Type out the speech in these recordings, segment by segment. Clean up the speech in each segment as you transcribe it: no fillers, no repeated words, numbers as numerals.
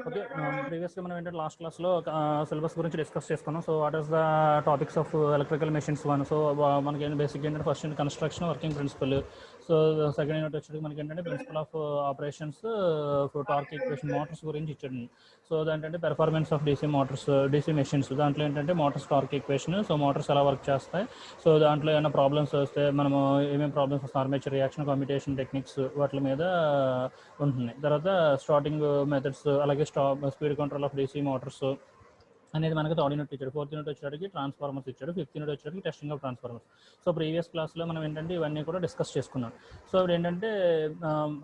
Okay, ప్రీవియస్గా మనం ఏంటంటే లాస్ట్ క్లాస్లో సిలబస్ గురించి డిస్కస్ చేసుకున్నాం. So what is the topics of electrical machines one. So మనకి ఏంటి బేసిక్ ఏంటంటే ఫస్ట్ ఏంటి construction working principle. So second unit వచ్చేది మనకి ఏంటంటే principle of operations, torque equation, motors గురించి ఇచ్చాడు. సో దాంట్లో performance of DC motors, DC machines, దాంట్లో ఏంటంటే motors torque equation, so motors ఎలా వర్క్ చేస్తాయి, సో దాంట్లో ఏమైనా ప్రాబ్లమ్స్ వస్తే మనము ఏమేమి ప్రాబ్లమ్స్ వస్తాయి, ఆర్మేచర్ రియాక్షన్, కమ్యూటేషన్ టెక్నిక్స్ వాటి మీద ఉంటుంది. తర్వాత స్టార్టింగ్ మెథడ్స్, అలాగే speed control of DC motors అనేది మనకి థర్డ్ యూనిట్ ఇచ్చాడు. ఫోర్త్ యూనిట్ వచ్చేటికి ట్రాన్స్ఫార్మర్స్ ఇచ్చాడు. ఫిఫ్త్ యూనిట్ వచ్చేటికి testing of transformers. So previous క్లాస్లో మనం ఏంటంటే ఇవన్నీ కూడా డిస్కస్ చేసుకున్నాం. సో ఇప్పుడు ఏంటంటే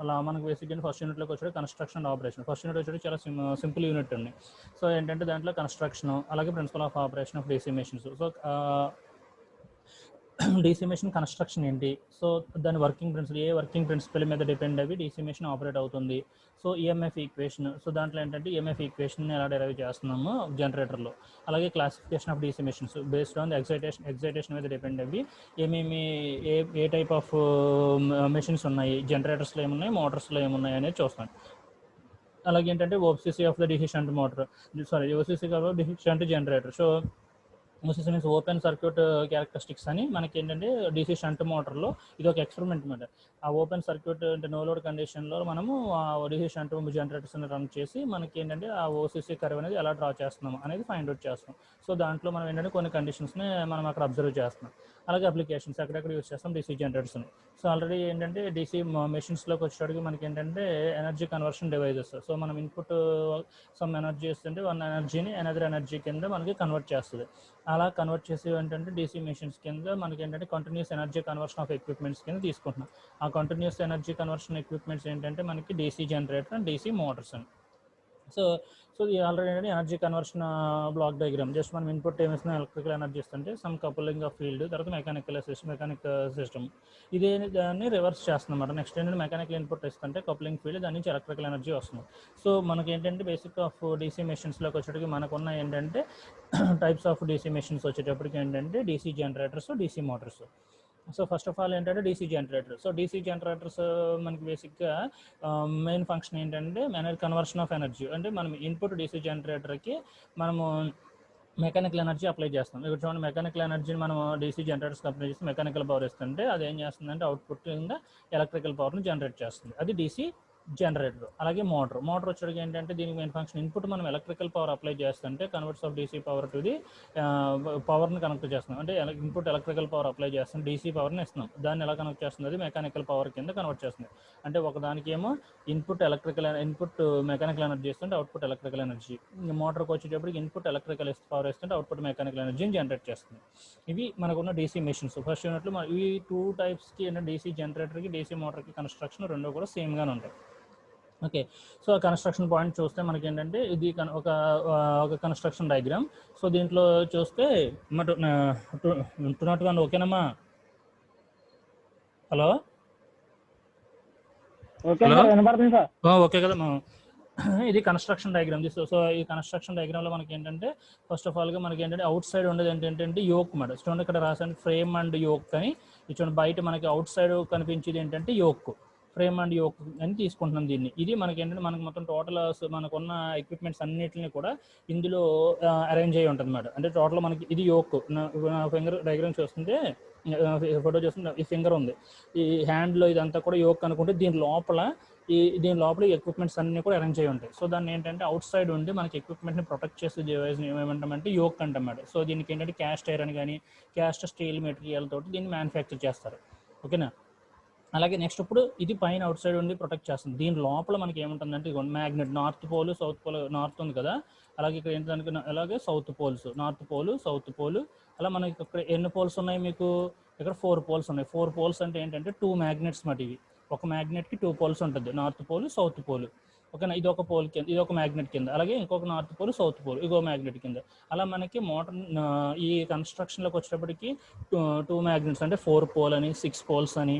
అలా మనకు బేసిక్ ఫస్ట్ యూనిట్లోకి వచ్చేది construction and operation. First unit వచ్చేది చాలా సింపుల్ యూనిట్ ఉంది. సో ఏంటంటే దాంట్లో కన్స్ట్రక్షన్, అలాగే principle of operation of DC machines. So DC machine construction ఏంటి, సో దాని వర్కింగ్ ప్రిన్సిపల్, ఏ వర్కింగ్ ప్రిన్సిపల్ మీద డిపెండ్ అయ్యి డీసీ మెషిన్ ఆపరేట్ అవుతుంది. సో ఈఎంఎఫ్ ఈక్వేషన్, సో దాంట్లో ఏంటంటే ఈఎంఎఫ్ ఈక్వేషన్ ఎలా డెరైవ్ చేస్తున్నాము జనరేటర్లో. అలాగే classification of DC machines based on the excitation మీద డిపెండ్ అయ్యి ఏమేమి ఏ టైప్ ఆఫ్ మెషిన్స్ ఉన్నాయి, జనరేటర్స్లో ఏమున్నాయి, మోటార్స్లో ఏమున్నాయి అనేది చూస్తాం. అలాగే ఏంటంటే OCC of the DC shunt motor, OCC of DC shunt generator. So OCC means open circuit characteristics అని మనకి ఏంటంటే డీసీ షంట్ మోటార్లో ఇది ఒక ఎక్స్పెరిమెంట్ అనమాట. ఆ ఓపెన్ సర్క్యూట్ అంటే నో లోడ్ కండిషన్లో మనము ఆ డీసీ షంట్ జనరేటర్స్ని రన్ చేసి మనకి ఏంటంటే ఆ ఓసీసీ కర్వ్ అనేది ఎలా డ్రా చేస్తున్నాము అనేది ఫైండ్ అవుట్ చేస్తాం. సో దాంట్లో మనం ఏంటంటే కొన్ని కండిషన్స్ని మనం అక్కడ అబ్జర్వ్ చేస్తున్నాం. అలాగే అప్లికేషన్స్ ఎక్కడెక్కడ యూస్ చేస్తాం డీసీ జనరేటర్స్ని. సో ఆల్రెడీ ఏంటంటే డీసీ మెషిన్స్లోకి వచ్చేటికి మనకి ఏంటంటే ఎనర్జీ కన్వర్షన్ డివైజెస్. సో మనం ఇన్పుట్ సమ్ ఎనర్జీ ఇస్తుంటే వన్ ఎనర్జీని అనదర్ ఎనర్జీ కింద మనకి కన్వర్ట్ చేస్తుంది. అలా కన్వర్ట్ చేసి ఏంటంటే డీసీ మెషిన్స్ కింద మనకి ఏంటంటే continuous energy conversion of equipments కింద తీసుకుంటున్నాం. ఆ కంటిన్యూస్ ఎనర్జీ కన్వర్షన్ ఎక్విప్మెంట్స్ ఏంటంటే మనకి DC generator and DC Motors అని. సో ఇది already energy conversion block diagram. Just మనం ఇన్పుట్ ఏమిస్తున్నా ఎలక్ట్రికల్ ఎనర్జీ ఇస్తుంటే సమ్ కపులింగ్ ఆఫ్ ఫీల్డ్, తర్వాత మెకానికల్ సిస్టమ్ ఇదే దాన్ని రివర్స్ చేస్తుంది అన్నమాట. నెక్స్ట్ ఏంటంటే మెకానికల్ ఇన్పుట్ ఇస్తుంటే కపులింగ్ ఫీల్డ్, దాని నుంచి ఎలక్ట్రికల్ ఎనర్జీ వస్తుంది. సో మనకి ఏంటంటే బేసిక్ ఆఫ్ డీసీ మెషిన్స్లోకి వచ్చేటికి మనకున్న ఏంటంటే టైప్స్ ఆఫ్ డీసీ మెషిన్స్ వచ్చేటప్పటికి ఏంటంటే DC generators, DC motors. So first of all ఏంటంటే DC generator. So DC generators మనకి బేసిక్గా మెయిన్ ఫంక్షన్ ఏంటంటే కన్వర్షన్ ఆఫ్ ఎనర్జీ. అంటే మనం ఇన్పుట్ డీసీ జనరేటర్కి మనము మెకానికల్ ఎనర్జీ అప్లై చేస్తాం. ఇక్కడ చూడండి, మెకానికల్ ఎనర్జీని మనం డీసీ జనరేటర్స్కి అప్లై చేసి మెకానికల్ పవర్ ఇస్తుంటే అది ఏం చేస్తుందంటే అవుట్పుట్ కింద ఎలక్ట్రికల్ పవర్ని జనరేట్ చేస్తుంది. అది డీసీ జనరేటర్. అలాగే మోటార్ వచ్చేటికి ఏంటంటే దీనికి మెయిన్ ఫంక్షన్ ఇన్పుట్ మనం ఎలక్ట్రికల్ పవర్ అప్లై చేస్తుంటే converts of DC power to the పవర్ని కనెక్ట్ చేస్తున్నాం. అంటే ఇన్పుట్ ఎలక్ట్రికల్ పవర్ అప్లై చేస్తాం, డీసీ పవర్ని ఇస్తున్నాం. దాన్ని ఎలా కనెక్ట్ చేస్తుంది, అది మెకానికల్ పవర్ కింద కన్వర్ట్ చేస్తుంది. అంటే ఒకదానికి ఏమో ఇన్పుట్ మెకానికల్ ఎనర్జీ ఇస్తుంటే అవుట్పుట్ ఎలక్ట్రికల్ ఎనర్జీ. మోటార్కి వచ్చేటప్పటికి ఇన్పుట్ ఎలక్ట్రికల్ పవర్ ఇస్తుంటే అవుట్పుట్ మెకానికల్ ఎనర్జీని జనరేట్ చేస్తుంది. ఇవి మనకున్న డీసీ మెషిన్స్. ఫస్ట్ యూనిట్లో ఈ టూ టైప్స్కి డీసీ జనరేటర్కి, డీసీ మోటార్కి కన్స్ట్రక్షన్ రెండు కూడా సేమ్గానే ఉంటాయి. ఓకే, సో కన్స్ట్రక్షన్ పాయింట్ చూస్తే మనకి ఏంటంటే ఇది ఒక కన్స్ట్రక్షన్ డయాగ్రామ్. సో దీంట్లో చూస్తే ఉంటున్నట్టుగా ఓకేనమ్మా. హలో ఓకే కదా. ఇది కన్స్ట్రక్షన్ డయాగ్రామ్. సో ఈ కన్స్ట్రక్షన్ డయాగ్రామ్లో మనకి ఏంటంటే ఫస్ట్ ఆఫ్ ఆల్గా మనకి ఏంటంటే అవుట్ సైడ్ ఉండేది ఏంటంటే యోక్ మాట. చూడండి ఇక్కడ రాసాను ఫ్రేమ్ అండ్ యోక్ అని. చూడండి బయట మనకి అవుట్ సైడ్ కనిపించేది ఏంటంటే యోక్, ఫ్రేమ్ అండ్ యోక్ అని తీసుకుంటున్నాం దీన్ని. ఇది మనకి ఏంటంటే మనకు మొత్తం టోటల్ మనకున్న ఎక్విప్మెంట్స్ అన్నిటిని కూడా ఇందులో అరేంజ్ అయ్యి ఉంటుంది అన్నమాట. అంటే టోటల్ మనకి ఇది యోక్. నా ఫింగర్ డయాగ్రామ్ చూస్తుంటే ఫోటో చూస్తుంటే ఈ ఫింగర్ ఉంది, ఈ హ్యాండ్లో ఇదంతా కూడా యోక్ అనుకుంటే దీని లోపల ఎక్విప్మెంట్స్ అన్నీ కూడా అరేంజ్ అయ్యి ఉంటాయి. సో దాన్ని ఏంటంటే అవుట్ సైడ్ ఉండి మనకి ఎక్విప్మెంట్ని ప్రొటెక్ట్ చేసే డివైస్ని ఏమంటామంటే యోక్ అంటామాట. సో దీనికి ఏంటంటే క్యాస్ట్ ఐరన్ కానీ క్యాస్ట్ స్టీల్ మెటీరియల్ తోటి దీన్ని మ్యానుఫ్యాక్చర్ చేస్తారు. ఓకేనా. అలాగే నెక్స్ట్ ఇప్పుడు ఇది పైన అవుట్ సైడ్ ఉండి ప్రొటెక్ట్ చేస్తుంది. దీని లోపల మనకి ఏముంటుందంటే ఇదిగోండి magnet. North pole south pole, north ఉంది కదా, అలాగే ఇక్కడ ఏంటంటే అలాగే south poles, north pole south pole. అలా మనకి ఇక్కడ ఎన్ని పోల్స్ ఉన్నాయి మీకు, ఇక్కడ 4 పోల్స్ ఉన్నాయి. 4 పోల్స్ అంటే ఏంటంటే 2 మ్యాగ్నెట్స్ మాట. ఇవి ఒక మ్యాగ్నెట్కి 2 పోల్స్ ఉంటుంది, నార్త్ పోల్ సౌత్ పోల్. ఓకేనా. ఇది ఒక పోల్ కింద, ఇది ఒక మ్యాగ్నెట్ కింద, అలాగే ఇంకొక నార్త్ పోల్ సౌత్ పోల్, ఇంకో మ్యాగ్నెట్ కింద. అలా మనకి మోటార్ ఈ కన్స్ట్రక్షన్లోకి వచ్చేటప్పటికి 2 మ్యాగ్నెట్స్ అంటే 4 పోల్ అని, 6 పోల్స్ అని,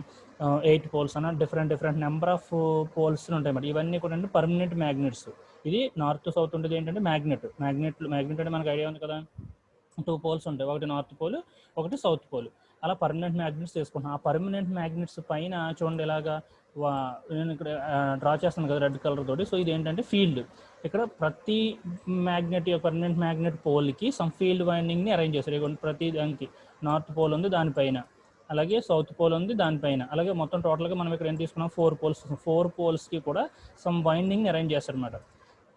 8 పోల్స్ అని డిఫరెంట్ నెంబర్ ఆఫ్ పోల్స్ ఉంటాయి అన్నమాట. ఇవన్నీ కూడా అంటే పర్మనెంట్ మ్యాగ్నెట్స్. ఇది నార్త్ సౌత్ ఉండేది ఏంటంటే మ్యాగ్నెట్ అంటే మనకు ఐడియా ఉంది కదా, 2 పోల్స్ ఉంటాయి, ఒకటి నార్త్ పోల్ ఒకటి సౌత్ పోల్. అలా పర్మనెంట్ మ్యాగ్నెట్స్ తీసుకుంటున్నాం. ఆ పర్మనెంట్ మ్యాగ్నెట్స్ పైన చూడండి ఇలాగా నేను ఇక్కడ డ్రా చేస్తాను కదా రెడ్ కలర్ తోటి. సో ఇది ఏంటంటే ఫీల్డ్. ఇక్కడ ప్రతి మ్యాగ్నెట్ పర్మనెంట్ మ్యాగ్నెట్ పోల్కి సమ్ ఫీల్డ్ వైండింగ్ని అరేంజ్ చేశారు. ప్రతి దానికి నార్త్ పోల్ ఉంది దానిపైన, అలాగే సౌత్ పోల్ ఉంది దానిపైన, అలాగే మొత్తం టోటల్గా మనం ఇక్కడ ఏం తీసుకున్నాం 4 పోల్స్. 4 పోల్స్కి కూడా సమ్ వైండింగ్ అరేంజ్ చేస్తారనమాట.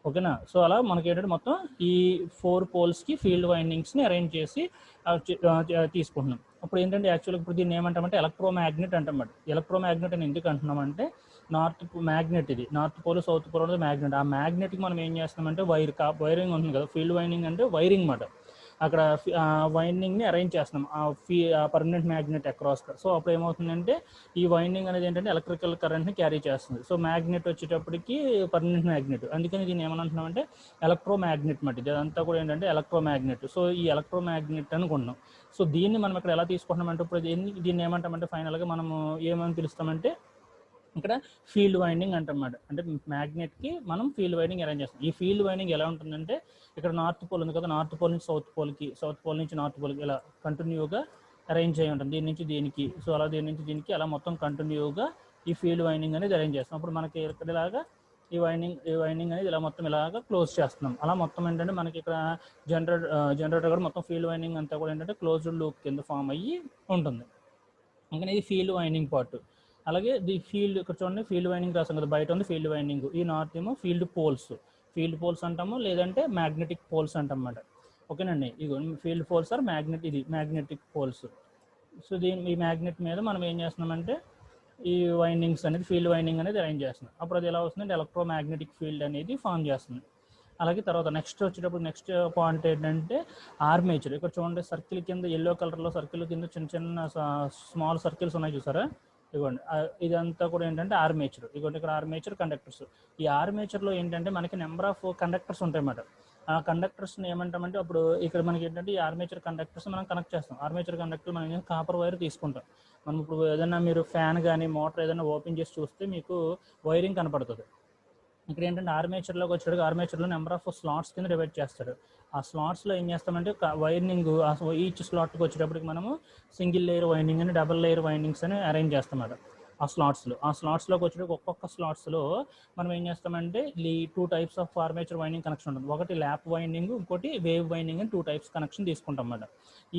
ఓకేనా. సో అలా మనకి ఏంటంటే మొత్తం ఈ 4 పోల్స్కి ఫీల్డ్ వైండింగ్స్ని అరేంజ్ చేసి తీసుకుంటున్నాం. అప్పుడు ఏంటంటే యాక్చువల్గా ఇప్పుడు దీన్ని ఏమంటామంటే ఎలక్ట్రోమ్యాగ్నెట్ అంటాం. ఎలక్ట్రోమ్యాగ్నెట్ అని ఎందుకు అంటున్నామంటే నార్త్ మ్యాగ్నెట్, ఇది నార్త్ పోల్ సౌత్ పోల్ అనేది మ్యాగ్నెట్. ఆ మ్యాగ్నెట్కి మనం ఏం చేస్తామంటే వైరింగ్ ఉంటుంది కదా, ఫీల్డ్ వైండింగ్ అంటే వైరింగ్ మాట. అక్కడ వైండింగ్ని అరేంజ్ చేస్తున్నాం ఆ పర్మనెంట్ మ్యాగ్నెట్ అక్రాస్గా. సో అప్పుడు ఏమవుతుందంటే ఈ వైండింగ్ అనేది ఏంటంటే ఎలక్ట్రికల్ కరెంట్ని క్యారీ చేస్తుంది. సో మ్యాగ్నెట్ వచ్చేటప్పటికి పర్మనెంట్ మ్యాగ్నెట్, అందుకని దీన్ని ఏమంటున్నామంటే ఎలక్ట్రోమ్యాగ్నెట్ మాట. ఇదంతా కూడా ఏంటంటే ఎలక్ట్రోమ్యాగ్నెట్. సో ఈ ఎలక్ట్రోమ్యాగ్నెట్ అనుకుంటున్నాం. సో దీన్ని మనం ఇక్కడ ఎలా తీసుకుంటున్నామంటే ఇప్పుడు దీన్ని ఏమంటామంటే ఫైనల్గా మనము ఏమని పిలుస్తామంటే ఇక్కడ ఫీల్డ్ వైండింగ్ అంటమాట. అంటే మ్యాగ్నెట్కి మనం ఫీల్డ్ వైండింగ్ అరేంజ్ చేస్తాం. ఈ ఫీల్డ్ వైండింగ్ ఎలా ఉంటుందంటే ఇక్కడ నార్త్ పోల్ ఉంది కదా, నార్త్ పోల్ నుంచి సౌత్ పోల్కి, సౌత్ పోల్ నుంచి నార్త్ పోల్కి ఇలా కంటిన్యూగా అరేంజ్ అయ్యి ఉంటుంది. దీని నుంచి దీనికి, సో అలా దీని నుంచి దీనికి అలా మొత్తం కంటిన్యూగా ఈ ఫీల్డ్ వైండింగ్ అనేది అరేంజ్ చేస్తాం. అప్పుడు మనకి ఇక్కడ ఇలాగా ఈ వైండింగ్ అనేది ఇలా మొత్తం ఇలాగా క్లోజ్ చేస్తున్నాం. అలా మొత్తం ఏంటంటే మనకి ఇక్కడ జనరేటర్ కూడా మొత్తం ఫీల్డ్ వైండింగ్ అంతా కూడా ఏంటంటే క్లోజ్డ్ లూప్ కింద ఫామ్ అయ్యి ఉంటుంది. అందుకని ఇది ఫీల్డ్ వైండింగ్ పార్ట్. అలాగే ఫీల్డ్ ఇక్కడ చూడండి ఫీల్డ్ వైండింగ్ రాసాం కదా, బయట ఉంది ఫీల్డ్ వైండింగ్. ఈ నార్త్ ఏమో ఫీల్డ్ పోల్స్ అంటాము, లేదంటే మ్యాగ్నెటిక్ పోల్స్ అంటామన్నమాట. ఓకేనండి. ఇగో field poles or magnetic poles. So ఈ మ్యాగ్నెట్ మీద మనం ఏం చేస్తున్నామంటే ఈ వైండింగ్స్ అనేది ఫీల్డ్ వైండింగ్ అనేది అరేంజ్ చేస్తున్నాం. అప్పుడు అది ఎలా వస్తుందంటే ఎలక్ట్రోమ్యాగ్నెటిక్ ఫీల్డ్ అనేది ఫామ్ చేస్తుంది. అలాగే తర్వాత నెక్స్ట్ పాయింట్ ఏంటంటే ఆర్మేచర్. ఇక్కడ చూడండి సర్కిల్ కింద ఎల్లో కలర్లో సర్కిల్ కింద చిన్న స్మాల్ సర్కిల్స్ ఉన్నాయి చూసారా, ఇవ్వండి. ఇదంతా కూడా ఏంటంటే ఆర్మేచర్. ఇవ్వండి ఇక్కడ ఆర్మేచర్ కండక్టర్స్. ఈ ఆర్మేచర్లో ఏంటంటే మనకి నెంబర్ ఆఫ్ కండక్టర్స్ ఉంటాయి అన్నమాట. ఆ కండక్టర్స్ని ఏమంటామంటే అప్పుడు ఇక్కడ మనకి ఏంటంటే ఈ ఆర్మేచర్ కండక్టర్స్ మనం కనెక్ట్ చేస్తాం. ఆర్మేచర్ కండక్టర్ మనం కాపర్ వైర్ తీసుకుంటాం. మనం ఇప్పుడు ఏదైనా మీరు ఫ్యాన్ కానీ మోటార్ ఏదైనా ఓపెన్ చేసి చూస్తే మీకు వైరింగ్ కనపడుతుంది. ఇక్కడ ఏంటంటే ఆర్మేచర్లోకి వచ్చేటప్పుడు ఆర్మేచర్లో నెంబర్ ఆఫ్ స్లాట్స్ కింద డివైడ్ చేస్తారు. ఆ స్లాట్స్లో ఏం చేస్తామంటే వైండింగ్ ఈచ్ స్లాట్కి వచ్చేటప్పటికి మనము సింగిల్ లేయర్ వైండింగ్ అని డబుల్ లేయర్ వైండింగ్స్ అని అరేంజ్ చేస్తామన్నమాట. ఆ స్లాట్స్లోకి వచ్చేటప్పుడు ఒక్కొక్క స్లాట్స్లో మనం ఏం చేస్తామంటే ఈ 2 types of armature winding connection ఉంటుంది. ఒకటి ల్యాప్ వైండింగ్, ఇంకోటి వేవ్ వైండింగ్ అని 2 టైప్స్ కనెక్షన్ తీసుకుంటాం అన్నమాట.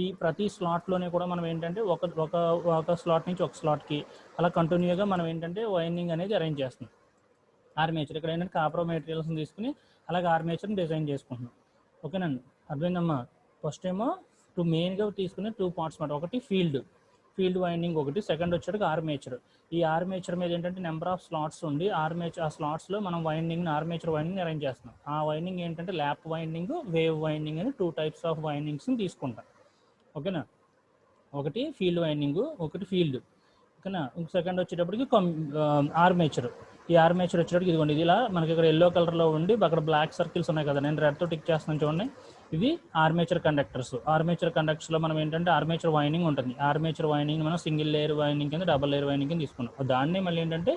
ఈ ప్రతి స్లాట్లోనే కూడా మనం ఏంటంటే ఒక స్లాట్ నుంచి ఒక స్లాట్కి అలా కంటిన్యూగా మనం ఏంటంటే వైండింగ్ అనేది అరేంజ్ చేస్తున్నాం. ఆర్మేచర్ ఇక్కడ ఏంటంటే కాపర్ మెటీరియల్స్ని తీసుకుని అలాగే ఆర్మేచర్ని డిజైన్ చేసుకుంటున్నాం. ఓకేనండి, అర్థమైందమ్మా. ఫస్ట్ ఏమో మెయిన్గా తీసుకునే 2 పార్ట్స్ అన్నమాట. ఒకటి ఫీల్డ్ వైండింగ్ ఒకటి, సెకండ్ వచ్చేటికి ఆర్మేచర్. ఈ ఆర్మేచర్ మీద ఏంటంటే నెంబర్ ఆఫ్ స్లాట్స్ ఉండి ఆ స్లాట్స్లో మనం ఆర్మేచర్ వైండింగ్ అరేంజ్ చేస్తున్నాం. ఆ వైండింగ్ ఏంటంటే ల్యాప్ వైండింగ్, వేవ్ వైండింగ్ అని 2 టైప్స్ ఆఫ్ వైండింగ్స్ని తీసుకుంటాం. ఓకేనా, ఒకటి ఫీల్డ్ వైండింగ్, ఒకటి ఫీల్డ్. ఓకేనా. సెకండ్ వచ్చేటప్పటికి ఆర్మేచర్. ఈ ఆర్మేచర్ వచ్చేటప్పటికి ఇదిగోండి, ఇది ఇలా మనకి ఇక్కడ ఎల్లో కలర్లో ఉండి అక్కడ బ్లాక్ సర్కిల్స్ ఉన్నాయి కదా, నేను రెడ్తో టిక్ చేస్తున్నాను చూడండి. ఇవి ఆర్మేచర్ కండక్టర్స్. ఆర్మేచర్ కండక్టర్స్లో మనం ఏంటంటే ఆర్మేచర్ వైండింగ్ ఉంటుంది. ఆర్మేచర్ వైండింగ్ మనం సింగిల్ లేయర్ వైండింగ్ కింద డబుల్ లేయర్ వైండింగ్ కింద తీసుకున్నాం. దాన్ని మళ్ళీ ఏంటంటే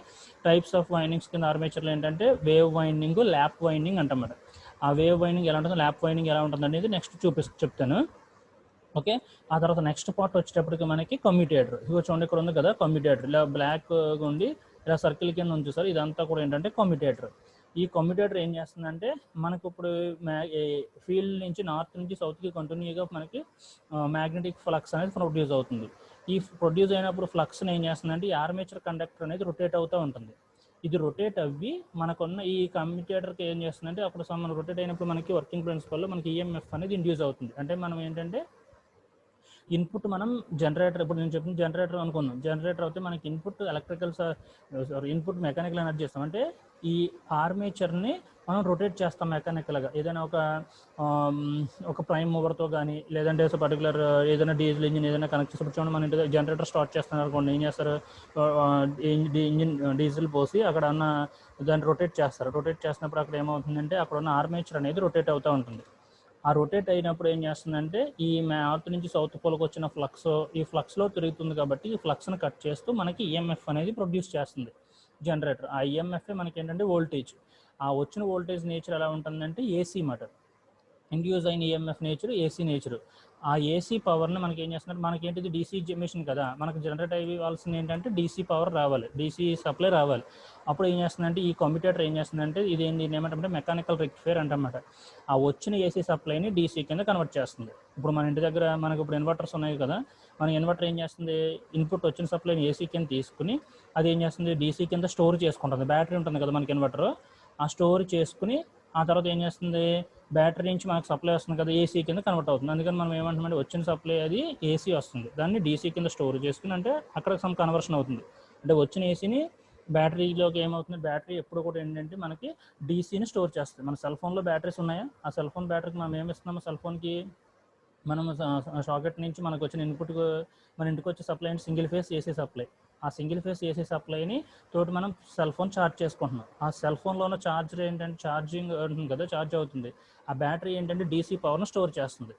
టైప్స్ ఆఫ్ వైండింగ్స్ కింద ఆర్మేచర్లో ఏంటంటే వేవ్ వైండింగ్, ల్యాప్ వైండింగ్ అంటమాట. ఆ వేవ్ వైండింగ్ ఎలా ఉంటుందో, ల్యాప్ వైండింగ్ ఎలా ఉంటుంది అనేది నెక్స్ట్ చెప్తాను. ఓకే. ఆ తర్వాత నెక్స్ట్ పార్ట్ వచ్చేటప్పటికి మనకి కమ్యూటేటర్. ఇవి చూడండి ఇక్కడ ఉంది కదా కమ్యూటేటర్, ఇలా బ్లాక్ ఉండి ఇలా సర్కిల్ కింద ఉంది సార్. ఇదంతా కూడా ఏంటంటే కమ్యూటేటర్. ఈ కమ్యూటేటర్ ఏం చేస్తుందంటే మనకు ఇప్పుడు ఫీల్డ్ నుంచి నార్త్ నుంచి సౌత్కి కంటిన్యూగా మనకి మ్యాగ్నెటిక్ ఫ్లక్స్ అనేది ప్రొడ్యూస్ అవుతుంది. ఈ ప్రొడ్యూస్ అయినప్పుడు ఫ్లక్స్ని ఏం చేస్తుందంటే ఈ ఆర్మేచర్ కండక్టర్ అనేది రొటేట్ అవుతూ ఉంటుంది. ఇది రొటేట్ అవ్వి మనకున్న ఈ కమ్యూటేటర్కి ఏం చేస్తుందంటే అప్పుడు మనం రొటేట్ అయినప్పుడు మనకి వర్కింగ్ ప్రిన్సిపల్లో మనకి ఈఎంఎఫ్ అనేది ఇండ్యూస్ అవుతుంది. అంటే మనం ఏంటంటే ఇన్పుట్ మనం జనరేటర్, ఇప్పుడు నేను చెప్పిన జనరేటర్ అనుకుందాం. జనరేటర్ అయితే మనకి ఇన్పుట్ మెకానికల్ ఎనర్జీ ఇస్తాం. అంటే ఈ ఆర్మేచర్ని మనం రొటేట్ చేస్తాం మెకానికల్గా. ఏదైనా ఒక ప్రైమ్ మూవర్తో కానీ లేదంటే పర్టికులర్ ఏదైనా డీజిల్ ఇంజిన్ ఏదైనా కనెక్ట్ చేసి చూడండి, మన ఇంటి జనరేటర్ స్టార్ట్ చేస్తున్నారు అనుకోండి, ఏం చేస్తారు, ఇంజిన్ డీజిల్ పోసి అక్కడ ఉన్న దాన్ని రొటేట్ చేస్తారు. రొటేట్ చేసినప్పుడు అక్కడ ఏమవుతుందంటే అక్కడ ఉన్న ఆర్మేచర్ అనేది రొటేట్ అవుతూ ఉంటుంది. ఆ రొటేట్ అయినప్పుడు ఏం చేస్తుందంటే ఈ నార్త్ నుంచి సౌత్ పోల్కి వచ్చిన ఈ ఫ్లక్స్లో తిరుగుతుంది కాబట్టి ఈ ఫ్లక్స్ని కట్ చేస్తూ మనకి ఈఎంఎఫ్ అనేది ప్రొడ్యూస్ చేస్తుంది జనరేటర్. ఆ ఈఎంఎఫ్ మనకి ఏంటంటే వోల్టేజ్. ఆ వచ్చిన వోల్టేజ్ నేచర్ ఎలా ఉంటుందంటే ఏసీ మాట. ఇండ్యూస్ అయిన ఈఎంఎఫ్ నేచర్ ఏసీ నేచర్. ఆ ఏసీ పవర్ని మనకి ఏం చేస్తున్నారు, మనకి ఏంటిది డీసీ మెషిన్ కదా, మనకు జనరేట్ అయ్యాల్సింది ఏంటంటే డీసీ పవర్ రావాలి, డీసీ సప్లై రావాలి. అప్పుడు ఏం చేస్తుందంటే ఈ కమ్యూటేటర్ ఏం చేస్తుందంటే ఇది ఏమంటే మెకానికల్ రెక్టిఫైర్ అంటమాట. ఆ వచ్చిన ఏసీ సప్లైని డీసీ కింద కన్వర్ట్ చేస్తుంది. ఇప్పుడు మన ఇంటి దగ్గర మనకు ఇప్పుడు ఇన్వర్టర్స్ ఉన్నాయి కదా, మన ఇన్వర్టర్ ఏం చేస్తుంది, ఇన్పుట్ వచ్చిన సప్లైని ఏసీ కింద తీసుకుని అది ఏం చేస్తుంది డీసీ కింద స్టోర్ చేసుకుంటుంది. బ్యాటరీ ఉంటుంది కదా మనకి ఇన్వర్టర్, ఆ స్టోర్ చేసుకుని ఆ తర్వాత ఏం చేస్తుంది బ్యాటరీ నుంచి మనకు సప్లై వస్తుంది కదా ఏసీ కింద కన్వర్ట్ అవుతుంది. అందుకని మనం ఏమంటామంటే వచ్చిన సప్లై అది ఏసీ వస్తుంది, దాన్ని డీసీ కింద స్టోర్ చేసుకుని అంటే అక్కడ సమ్ కన్వర్షన్ అవుతుంది. అంటే వచ్చిన ఏసీని బ్యాటరీలోకి ఏమవుతుంది, బ్యాటరీ ఎప్పుడు కూడా ఏంటంటే మనకి డీసీని స్టోర్ చేస్తుంది. మన సెల్ ఫోన్లో బ్యాటరీస్ ఉన్నాయా, ఆ సెల్ ఫోన్ బ్యాటరీకి మనం ఏమి ఇస్తున్నాము, సెల్ ఫోన్కి మనం సాకెట్ నుంచి మనకు వచ్చిన ఇన్పుట్ మన ఇంటికి వచ్చే సప్లై అంటే సింగిల్ ఫేస్ ఏసీ సప్లై. ఆ సింగిల్ ఫేస్ ఏసీ సప్లైని తోటి మనం సెల్ ఫోన్ ఛార్జ్ చేసుకుంటున్నాం. ఆ సెల్ ఫోన్లో ఉన్న ఛార్జర్ ఏంటంటే ఛార్జింగ్ ఉంటుంది కదా, ఛార్జ్ అవుతుంది. ఆ బ్యాటరీ ఏంటంటే డీసీ పవర్ను స్టోర్ చేస్తుంది.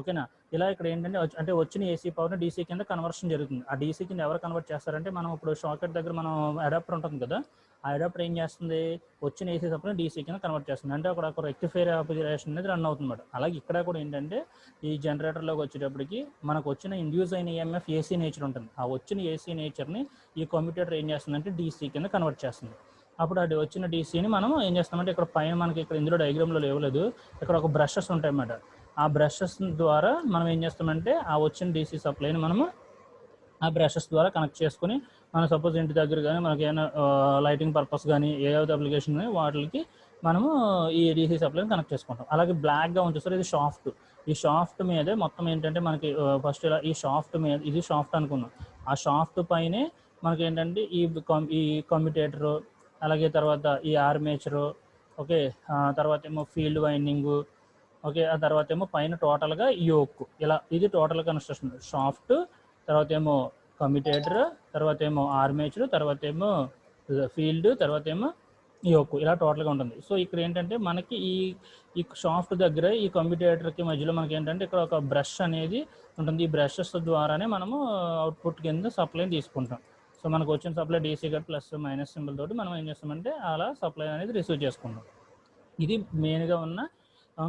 ఓకేనా. ఇలా ఇక్కడ ఏంటంటే అంటే వచ్చిన ఏసీ పవర్ని డీసీ కింద కన్వర్షన్ జరుగుతుంది. ఆ డీసీ కింద ఎవరు కన్వర్ట్ చేస్తారంటే మనం ఇప్పుడు షాకెట్ దగ్గర మనం అడాప్టర్ ఉంటుంది కదా, ఆ అడాప్టర్ ఏం చేస్తుంది వచ్చిన ఏసీ సప్లై డీసీ కింద కన్వర్ట్ చేస్తుంది. అంటే అక్కడ ఒక రెక్టిఫైర్ ఆపరేషన్ అనేది రన్ అవుతుంది. అలాగే ఇక్కడ కూడా ఏంటంటే ఈ జనరేటర్లోకి వచ్చేటప్పటికి మనకు వచ్చిన ఇండ్యూస్ అయిన ఈఎంఎఫ్ ఏసీ నేచర్ ఉంటుంది. ఆ వచ్చిన ఏసీ నేచర్ని ఈ కమ్యూటేటర్ ఏం చేస్తుందంటే డీసీ కింద కన్వర్ట్ చేస్తుంది. అప్పుడు అది వచ్చిన డీసీని మనం ఏం చేస్తామంటే ఇక్కడ పైన మనకి ఇక్కడ ఇందులో డయాగ్రామ్లో లేవలేదు, ఇక్కడ ఒక బ్రషెస్ ఉంటాయి అన్నమాట. ఆ బ్రషెస్ ద్వారా మనం ఏం చేస్తామంటే ఆ వచ్చిన డీసీ సప్లైని మనము ఆ బ్రషెస్ ద్వారా కనెక్ట్ చేసుకుని మనం సపోజ్ ఇంటి దగ్గర కానీ మనకి ఏమైనా లైటింగ్ పర్పస్ కానీ ఏ అప్లికేషన్ కానీ వాటికి మనము ఈ డీసీ సప్లైని కనెక్ట్ చేసుకుంటాం. అలాగే బ్లాక్గా ఉంటుంది ఇది షాఫ్ట్. ఈ షాఫ్ట్ మీదే మొత్తం ఏంటంటే మనకి ఫస్ట్ ఇలా ఈ షాఫ్ట్ మీద ఇది షాఫ్ట్ అనుకున్నాం. ఆ షాఫ్ట్ పైనే మనకి ఏంటంటే ఈ కమ్యూటేటరు, అలాగే తర్వాత ఈ ఆర్మేచరు, ఓకే, తర్వాత ఏమో ఫీల్డ్ వైండింగు, ఓకే, ఆ తర్వాత ఏమో పైన టోటల్గా యోక్. ఇలా ఇది టోటల్ కన్స్ట్రక్షన్. షాఫ్ట్, తర్వాత ఏమో కమ్యూటేటర్, తర్వాత ఏమో ఆర్మేచర్, తర్వాత ఏమో ఫీల్డ్, తర్వాత ఏమో యోక్. ఇలా టోటల్గా ఉంటుంది. సో ఇక్కడ ఏంటంటే మనకి ఈ షాఫ్ట్ దగ్గర ఈ కమ్యూటేటర్కి మధ్యలో మనకి ఏంటంటే ఇక్కడ ఒక బ్రష్ అనేది ఉంటుంది. ఈ బ్రషెస్ ద్వారానే మనము అవుట్పుట్ కింద సప్లైని తీసుకుంటాం. సో మనకు వచ్చిన supply DC got plus minus symbol తోటి మనం ఏం చేస్తామంటే అలా సప్లై అనేది రిసీవ్ చేసుకుంటాం. ఇది మెయిన్గా ఉన్న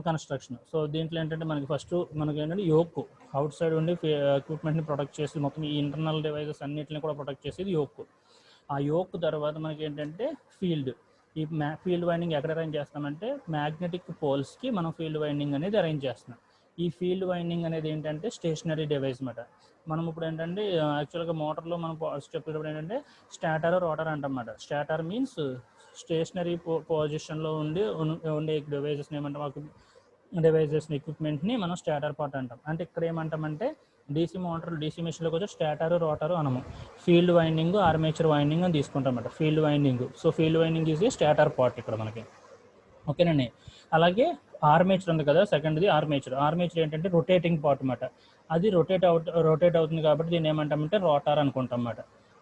కన్స్ట్రక్షన్. సో దీంట్లో ఏంటంటే మనకి ఫస్ట్ మనకి ఏంటంటే యోక్ అవుట్ సైడ్ ఉండి ఎక్విప్మెంట్ని ప్రొటెక్ట్ చేసి మొత్తం ఈ ఇంటర్నల్ డివైజెస్ అన్నింటిని కూడా ప్రొటెక్ట్ చేసేది యోక్. ఆ యోక్ తర్వాత మనకి ఏంటంటే ఫీల్డ్. ఈ ఫీల్డ్ వైండింగ్ ఎక్కడ అరేంజ్ చేస్తామంటే మ్యాగ్నెటిక్ పోల్స్కి మనం ఫీల్డ్ వైండింగ్ అనేది అరేంజ్ చేస్తున్నాం. ఈ ఫీల్డ్ వైండింగ్ అనేది ఏంటంటే స్టేషనరీ డివైస్ అన్నమాట. మనం ఇప్పుడు ఏంటంటే యాక్చువల్గా మోటార్లో మనం చెప్పేటప్పుడు ఏంటంటే స్టాటర్ రోటర్ అంటమాట. స్టాటర్ మీన్స్ స్టేషనరీ పొజిషన్లో ఉండే డివైజెస్ని ఏమంటాం, డివైజెస్ని ఎక్విప్మెంట్ని మనం స్టాటర్ పార్ట్ అంటాం. అంటే ఇక్కడ ఏమంటామంటే డీసీ మోటార్ డీసీ మెషిన్లోకి వచ్చి స్టాటర్ రోటర్ అనము, ఫీల్డ్ వైండింగ్ ఆర్మేచర్ వైండింగ్ అని తీసుకుంటాం అన్నమాట. Field winding, so field winding is a stator part ఇక్కడ మనకి. ఓకేనండి. అలాగే ఆర్మేచర్ ఉంది కదా, సెకండ్ది ఆర్మేచర్. ఆర్మేచర్ ఏంటంటే రొటేటింగ్ పార్ట్ అన్నమాట. అది రొటేట్ అవుతుంది కాబట్టి దీన్ని ఏమంటామంటే రోటర్ అనుకుంటాం అన్నమాట.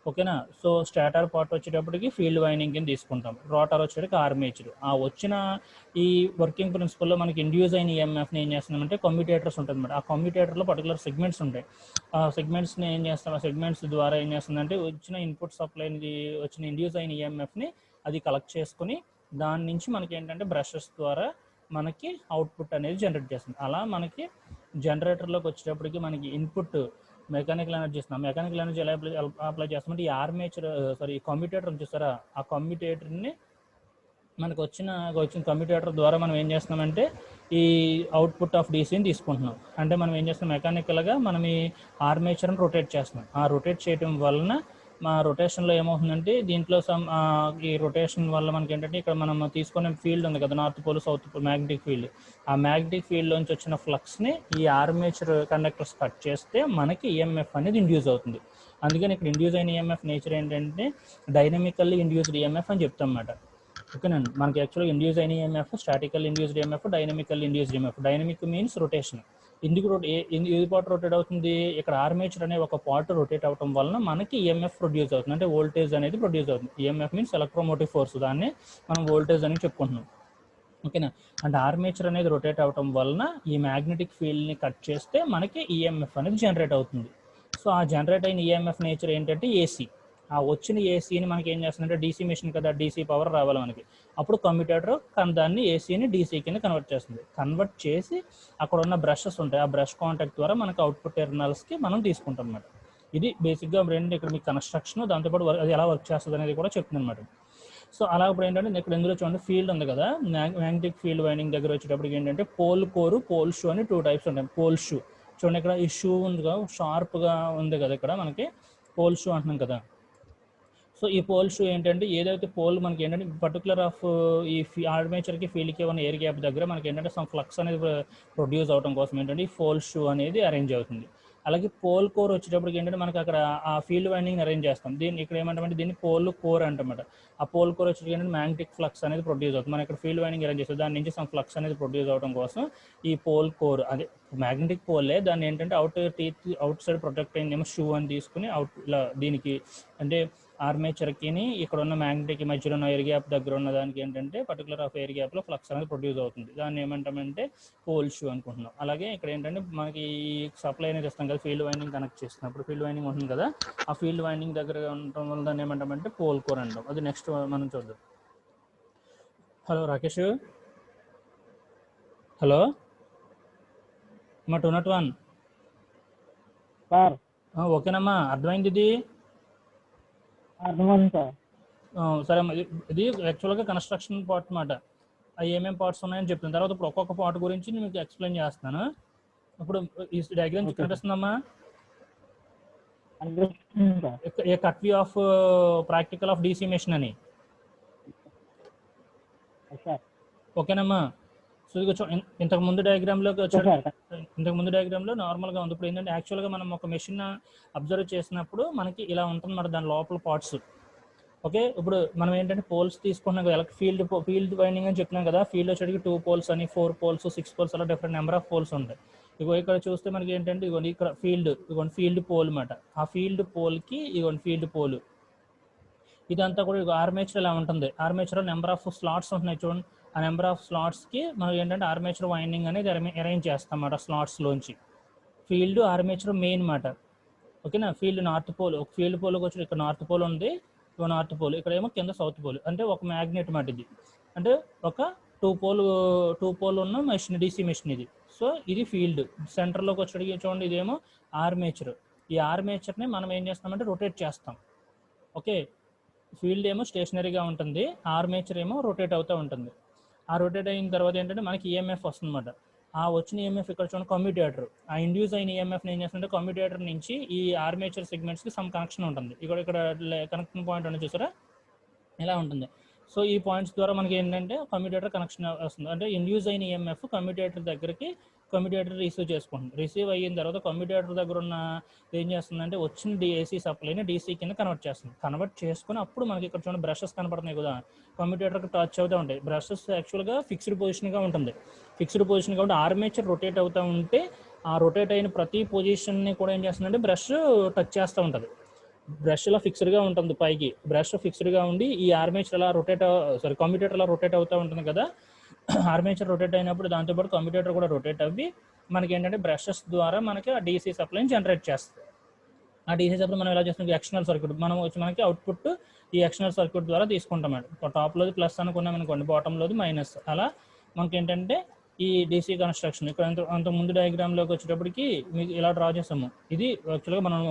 ఓకేనా. సో స్టాటర్ పార్ట్ వచ్చేటప్పటికి ఫీల్డ్ వైండింగ్ కింద తీసుకుంటాం, రోటర్ వచ్చేటప్పటికి ఆర్మేచర్. ఆ వచ్చిన ఈ వర్కింగ్ ప్రిన్సిపల్లో మనకి ఇండ్యూస్ అయిన ఈఎంఎఫ్ని ఏం చేస్తున్నామంటే కమ్యూటేటర్స్ ఉంటుంది అన్నమాట. ఆ కమ్యూటేటర్లో పర్టికులర్ సెగ్మెంట్స్ ఉంటాయి. ఆ సెగ్మెంట్స్ని ఏం చేస్తాం, ఆ సెగ్మెంట్స్ ద్వారా ఏం చేస్తుందంటే వచ్చిన ఇన్పుట్ సప్లైని వచ్చిన ఇండ్యూస్ అయిన ఈఎంఎఫ్ని అది కలెక్ట్ చేసుకుని దాని నుంచి మనకి ఏంటంటే బ్రషెస్ ద్వారా మనకి అవుట్పుట్ అనేది జనరేట్ చేస్తుంది. అలా మనకి జనరేటర్లోకి వచ్చేటప్పటికి మనకి ఇన్పుట్ మెకానికల్ ఎనర్జీ ఇస్తున్నాం. మెకానికల్ ఎనర్జీ ఎలా అప్లై చేస్తామంటే ఈ ఆర్మేచర్ ఈ కమ్యూటేటర్ చూస్తారా, ఆ కమ్యూటేటర్ని మనకు వచ్చిన కమ్యూటేటర్ ద్వారా మనం ఏం చేస్తున్నామంటే ఈ అవుట్పుట్ ఆఫ్ డీసీని తీసుకుంటున్నాం. అంటే మనం ఏం చేస్తున్నాం మెకానికల్గా మనం ఈ ఆర్మేచర్ని రొటేట్ చేస్తున్నాం. ఆ రొటేట్ చేయడం వలన మా రొటేషన్లో ఏమవుతుందంటే దీంట్లో ఈ రొటేషన్ వల్ల మనకి ఏంటంటే ఇక్కడ మనం తీసుకునే ఫీల్డ్ ఉంది కదా, north pole south pole magnetic field. ఆ మ్యాగ్నెటిక్ ఫీల్డ్లోంచి వచ్చిన ఫ్లక్స్ని ఈ ఆర్మేచర్ కండక్టర్స్ కట్ చేస్తే మనకి ఈఎంఎఫ్ అనేది ఇండ్యూస్ అవుతుంది. అందుకని ఇక్కడ ఇండ్యూస్ అయిన ఈఎంఎఫ్ నేచర్ ఏంటంటే డైనమికల్లీ ఇండ్యూస్డ్ ఈఎంఎఫ్ అని చెప్తాం అన్నమాట. ఓకేనండి. మనకి యాక్చువల్గా ఇండ్యూస్ అయిన EMF statistical induced EMF, dynamical induced EMF. Dynamic means rotation. ఎందుకు ఏది పార్ట్ రొటేట్ అవుతుంది, ఇక్కడ ఆర్మేచర్ అనే ఒక పార్ట్ రొటేట్ అవడం వలన మనకి ఈఎంఎఫ్ ప్రొడ్యూస్ అవుతుంది, అంటే వోల్టేజ్ అనేది ప్రొడ్యూస్ అవుతుంది. ఈఎంఎఫ్ మీన్స్ ఎలక్ట్రోమోటివ్ ఫోర్స్, దాన్ని మనం వోల్టేజ్ అని చెప్పుకుంటున్నాం. ఓకేనా. అంటే ఆర్మేచర్ అనేది రొటేట్ అవడం వలన ఈ మ్యాగ్నెటిక్ ఫీల్డ్ని కట్ చేస్తే మనకి ఈఎంఎఫ్ అనేది జనరేట్ అవుతుంది. సో ఆ జనరేట్ అయిన ఈఎంఎఫ్ నేచర్ ఏంటంటే ఏసీ. ఆ వచ్చిన ఏసీని మనకి ఏం చేస్తుందంటే డీసీ మెషిన్ కదా, డీసీ పవర్ రావాలి మనకి. అప్పుడు కమ్యూటేటర్ దాన్ని ఏసీని డీసీ కింద కన్వర్ట్ చేస్తుంది. కన్వర్ట్ చేసి అక్కడ ఉన్న బ్రషెస్ ఉంటాయి, ఆ బ్రష్ కాంటాక్ట్ ద్వారా మనకి అవుట్పుట్ టెర్మినల్స్కి మనం తీసుకుంటాం అనమాట. ఇది బేసిక్గా బ్రెండ్ ఇక్కడ మీ కన్స్ట్రక్షన్, దాంతోపాటు అది ఎలా వర్క్ చేస్తుంది అనేది కూడా చెప్తుంది అనమాట. సో అలా ఇప్పుడు ఏంటంటే ఇక్కడ ఇందులో చూడండి ఫీల్డ్ ఉంది కదా, మ్యాగ్నెటిక్ ఫీల్డ్ వైండింగ్ దగ్గర వచ్చేటప్పటికి ఏంటంటే పోల్ కోరు, పోల్ షూ అని 2 టైప్స్ ఉంటాయి. పోల్ షూ చూడండి, ఇక్కడ ఈ షూ ఉందిగా షార్ప్గా ఉంది కదా, ఇక్కడ మనకి పోల్ షూ అంటున్నాం కదా. సో ఈ పోల్ షూ ఏంటంటే ఏదైతే పోల్ మనకి ఏంటంటే పర్టికులర్ ఆఫ్ ఈ ఆర్మేచర్కి ఫీల్డ్కి ఉన్న ఎయిర్ గ్యాప్ దగ్గర మనకి ఏంటంటే సమ్ ఫ్లక్స్ అనేది ప్రొడ్యూస్ అవడం కోసం ఏంటంటే ఈ పోల్ షూ అనేది అరేంజ్ అవుతుంది. అలాగే పోల్ కోర్ వచ్చేటప్పటికి ఏంటంటే మనకి అక్కడ ఆ ఫీల్డ్ వైండింగ్ అరేంజ్ చేస్తాం. దీన్ని ఇక్కడ ఏమంటామంటే దీన్ని పోల్ కోర్ అంటమాట. ఆ పోల్ కోర్ వచ్చేటప్పటికి ఏంటంటే మ్యాగ్నెటిక్ ఫ్లక్స్ అనేది ప్రొడ్యూస్ అవుతుంది. మనం ఇక్కడ ఫీల్డ్ వైండింగ్ అరేంజ్ చేస్తాం, దాని నుంచి సమ్ ఫ్లక్స్ అనేది ప్రొడ్యూస్ అవడం కోసం ఈ పోల్ కోర్ అదే మ్యాగ్నెటిక్ పోల్లే దాన్ని ఏంటంటే అవుట్ సైడ్ ప్రొటెక్ట్ అయిందేమో షూ అని తీసుకుని ఇలా దీనికి అంటే ఆర్మేచర్కి ఇక్కడ ఉన్న మ్యాగ్నెటిక్ మధ్యలో ఉన్న ఎయిర్ గ్యాప్ దగ్గర ఉన్న దానికి ఏంటంటే పర్టికులర్ ఆఫ్ ఎయిర్ గ్యాప్లో ఫ్లక్స్ అనేది ప్రొడ్యూస్ అవుతుంది. దాన్ని ఏమంటామంటే పోల్ షూ అనుకుంటున్నాం. అలాగే ఇక్కడ ఏంటంటే మనకి సప్లై అనేది ఇస్తాం కదా, ఫీల్డ్ వైండింగ్ కనెక్ట్ చేస్తున్నప్పుడు ఫీల్డ్ వైండింగ్ ఉంటుంది కదా, ఆ ఫీల్డ్ వైండింగ్ దగ్గర ఉండటం వల్ల దాన్ని ఏమంటామంటే పోల్ కోర్ అంటాం. అది నెక్స్ట్ మనం చూద్దాం. హలో రాకేష్, హలో మా 201 సార్. ఓకేనమ్మా, అర్థమైంది ఇది? అర్థమైంది సార్. సరే, ఇది యాక్చువల్గా కన్స్ట్రక్షన్ పార్ట్ అనమాట. అవి ఏమేమి పార్ట్స్ ఉన్నాయని చెప్తాను. తర్వాత ఇప్పుడు ఒక్కొక్క పార్ట్ గురించి నేను మీకు ఎక్స్ప్లెయిన్ చేస్తాను. ఇప్పుడు ఈ డయాగ్రామ్ కనిపిస్తుందమ్మా, a cut view of practical of DC machine అని. ఓకేనమ్మా. సో ఇది ఇంతకు ముందు డయాగ్రామ్లో నార్మల్గా ఉంది. ఇప్పుడు ఏంటంటే యాక్చువల్గా మనం ఒక మెషిన్ అబ్జర్వ్ చేసినప్పుడు మనకి ఇలా ఉంటుంది మరి దాని లోపల పార్ట్స్. ఓకే, ఇప్పుడు మనం ఏంటంటే పోల్స్ తీసుకున్నాం కదా, ఫీల్డ్ వైండింగ్ అని చెప్తున్నాం కదా. ఫీల్డ్ వచ్చేటికి 2 పోల్స్ అని, 4 పోల్స్, 6 పోల్స్ అలా డిఫరెంట్ నెంబర్ ఆఫ్ పోల్స్ ఉంటాయి. ఇక్కడ చూస్తే మనకి ఏంటంటే ఇగోండి ఇక్కడ ఫీల్డ్ పోల్ అనమాట. ఆ ఫీల్డ్ పోల్కి ఫీల్డ్ పోల్ ఇదంతా కూడా ఆర్మేచర్ ఇలా ఉంటుంది. ఆర్మేచర్ నెంబర్ ఆఫ్ స్లాట్స్ ఉంటున్నాయి చూడండి. ఆ నెంబర్ ఆఫ్ స్లాట్స్కి మనం ఏంటంటే ఆర్మేచర్ వైండింగ్ అనేది అరేంజ్ చేస్తాం అన్నమాట స్లాట్స్లోంచి. ఫీల్డ్ ఆర్మేచర్ మెయిన్ మాట. ఓకేనా. ఫీల్డ్ నార్త్ పోల్, ఒక ఫీల్డ్ పోల్కి వచ్చి ఇక్కడ నార్త్ పోల్ ఉంది, నార్త్ పోల్, ఇక్కడేమో కింద సౌత్ పోల్. అంటే ఒక మ్యాగ్నెట్ మాట ఇది, అంటే ఒక 2 పోల్ ఉన్న మెషిన్, డీసీ మెషిన్ ఇది. సో ఇది ఫీల్డ్. సెంటర్లోకి వచ్చి చూడండి ఇదేమో ఆర్మేచర్. ఈ ఆర్మేచర్ని మనం ఏం చేస్తామంటే రొటేట్ చేస్తాం. ఓకే, ఫీల్డ్ ఏమో స్టేషనరీగా ఉంటుంది, ఆర్మేచర్ ఏమో రొటేట్ అవుతూ ఉంటుంది. ఆ రొటేట్ అయిన తర్వాత ఏంటంటే మనకి ఈఎంఎఫ్ వస్తుంది అనమాట. ఆ వచ్చిన ఈఎంఎఫ్ ఇక్కడ చూడండి కమ్యూటేటర్. ఆ ఇండ్యూస్ అయిన ఈఎంఎఫ్ని ఏం చేస్తుంటే కమ్యూటేటర్ నుంచి ఈ ఆర్మేచర్ సెగ్మెంట్స్కి సమ్ కనెక్షన్ ఉంటుంది. ఇక్కడ కనెక్టింగ్ పాయింట్ అనేది చూసారా ఇలా ఉంటుంది. సో ఈ పాయింట్స్ ద్వారా మనకి ఏంటంటే కమ్యూటేటర్ కనెక్షన్ వస్తుంది. అంటే ఇండ్యూస్ అయిన ఈఎంఎఫ్ కమ్యూటేటర్ దగ్గరికి రిసీవ్ చేసుకుంటుంది. రిసీవ్ అయిన తర్వాత కమ్యూటేటర్ దగ్గర ఉన్న ఏం చేస్తుందంటే వచ్చిన ఏసీ సప్లైని డీసీ కింద కన్వర్ట్ చేస్తుంది. కన్వర్ట్ చేసుకుని అప్పుడు మనకి ఇక్కడ చూడండి బ్రషెస్ కనపడుతున్నాయి కదా, కమ్యూటేటర్కి టచ్ అవుతూ ఉంటాయి. బ్రషెస్ యాక్చువల్గా ఫిక్స్డ్ పొజిషన్గా ఉంటుంది. ఫిక్స్డ్ పొజిషన్ కాబట్టి ఆర్మేచర్ రొటేట్ అవుతూ ఉంటే ఆ రొటేట్ అయిన ప్రతి పొజిషన్ని కూడా ఏం చేస్తుందంటే బ్రష్ టచ్ చేస్తూ ఉంటుంది. బ్రష్ ఇలా ఫిక్స్డ్గా ఉంటుంది పైకి, బ్రష్ ఫిక్స్డ్గా ఉండి ఈ ఆర్మేచర్ అలా కమ్యూటేటర్ అలా రొటేట్ అవుతూ ఉంటుంది కదా. ఆర్మేచర్ రొటేట్ అయినప్పుడు దాంతోపాటు కమ్యూటేటర్ కూడా రొటేట్ అవ్వి మనకి ఏంటంటే బ్రషెస్ ద్వారా మనకి ఆ డీసీ సప్లైని జనరేట్ చేస్తుంది. ఆ డీసీ సప్లై మనం ఎలా చేస్తున్నాం, ఎక్స్టర్నల్ సర్క్యూట్ మనం వచ్చి మనకి అవుట్పుట్ ఈ ఎక్స్టర్నల్ సర్క్యూట్ ద్వారా తీసుకుంటాం. టాప్లోది ప్లస్ అనుకున్నాం అనుకోండి, బాటంలోది మైనస్. అలా మనకి ఏంటంటే ఈ డీసీ కన్స్ట్రక్షన్ ఇక్కడ అంత ముందు డయాగ్రామ్లోకి వచ్చేటప్పటికి మీకు ఇలా డ్రా చేస్తాము. ఇది యాక్చువల్గా మనం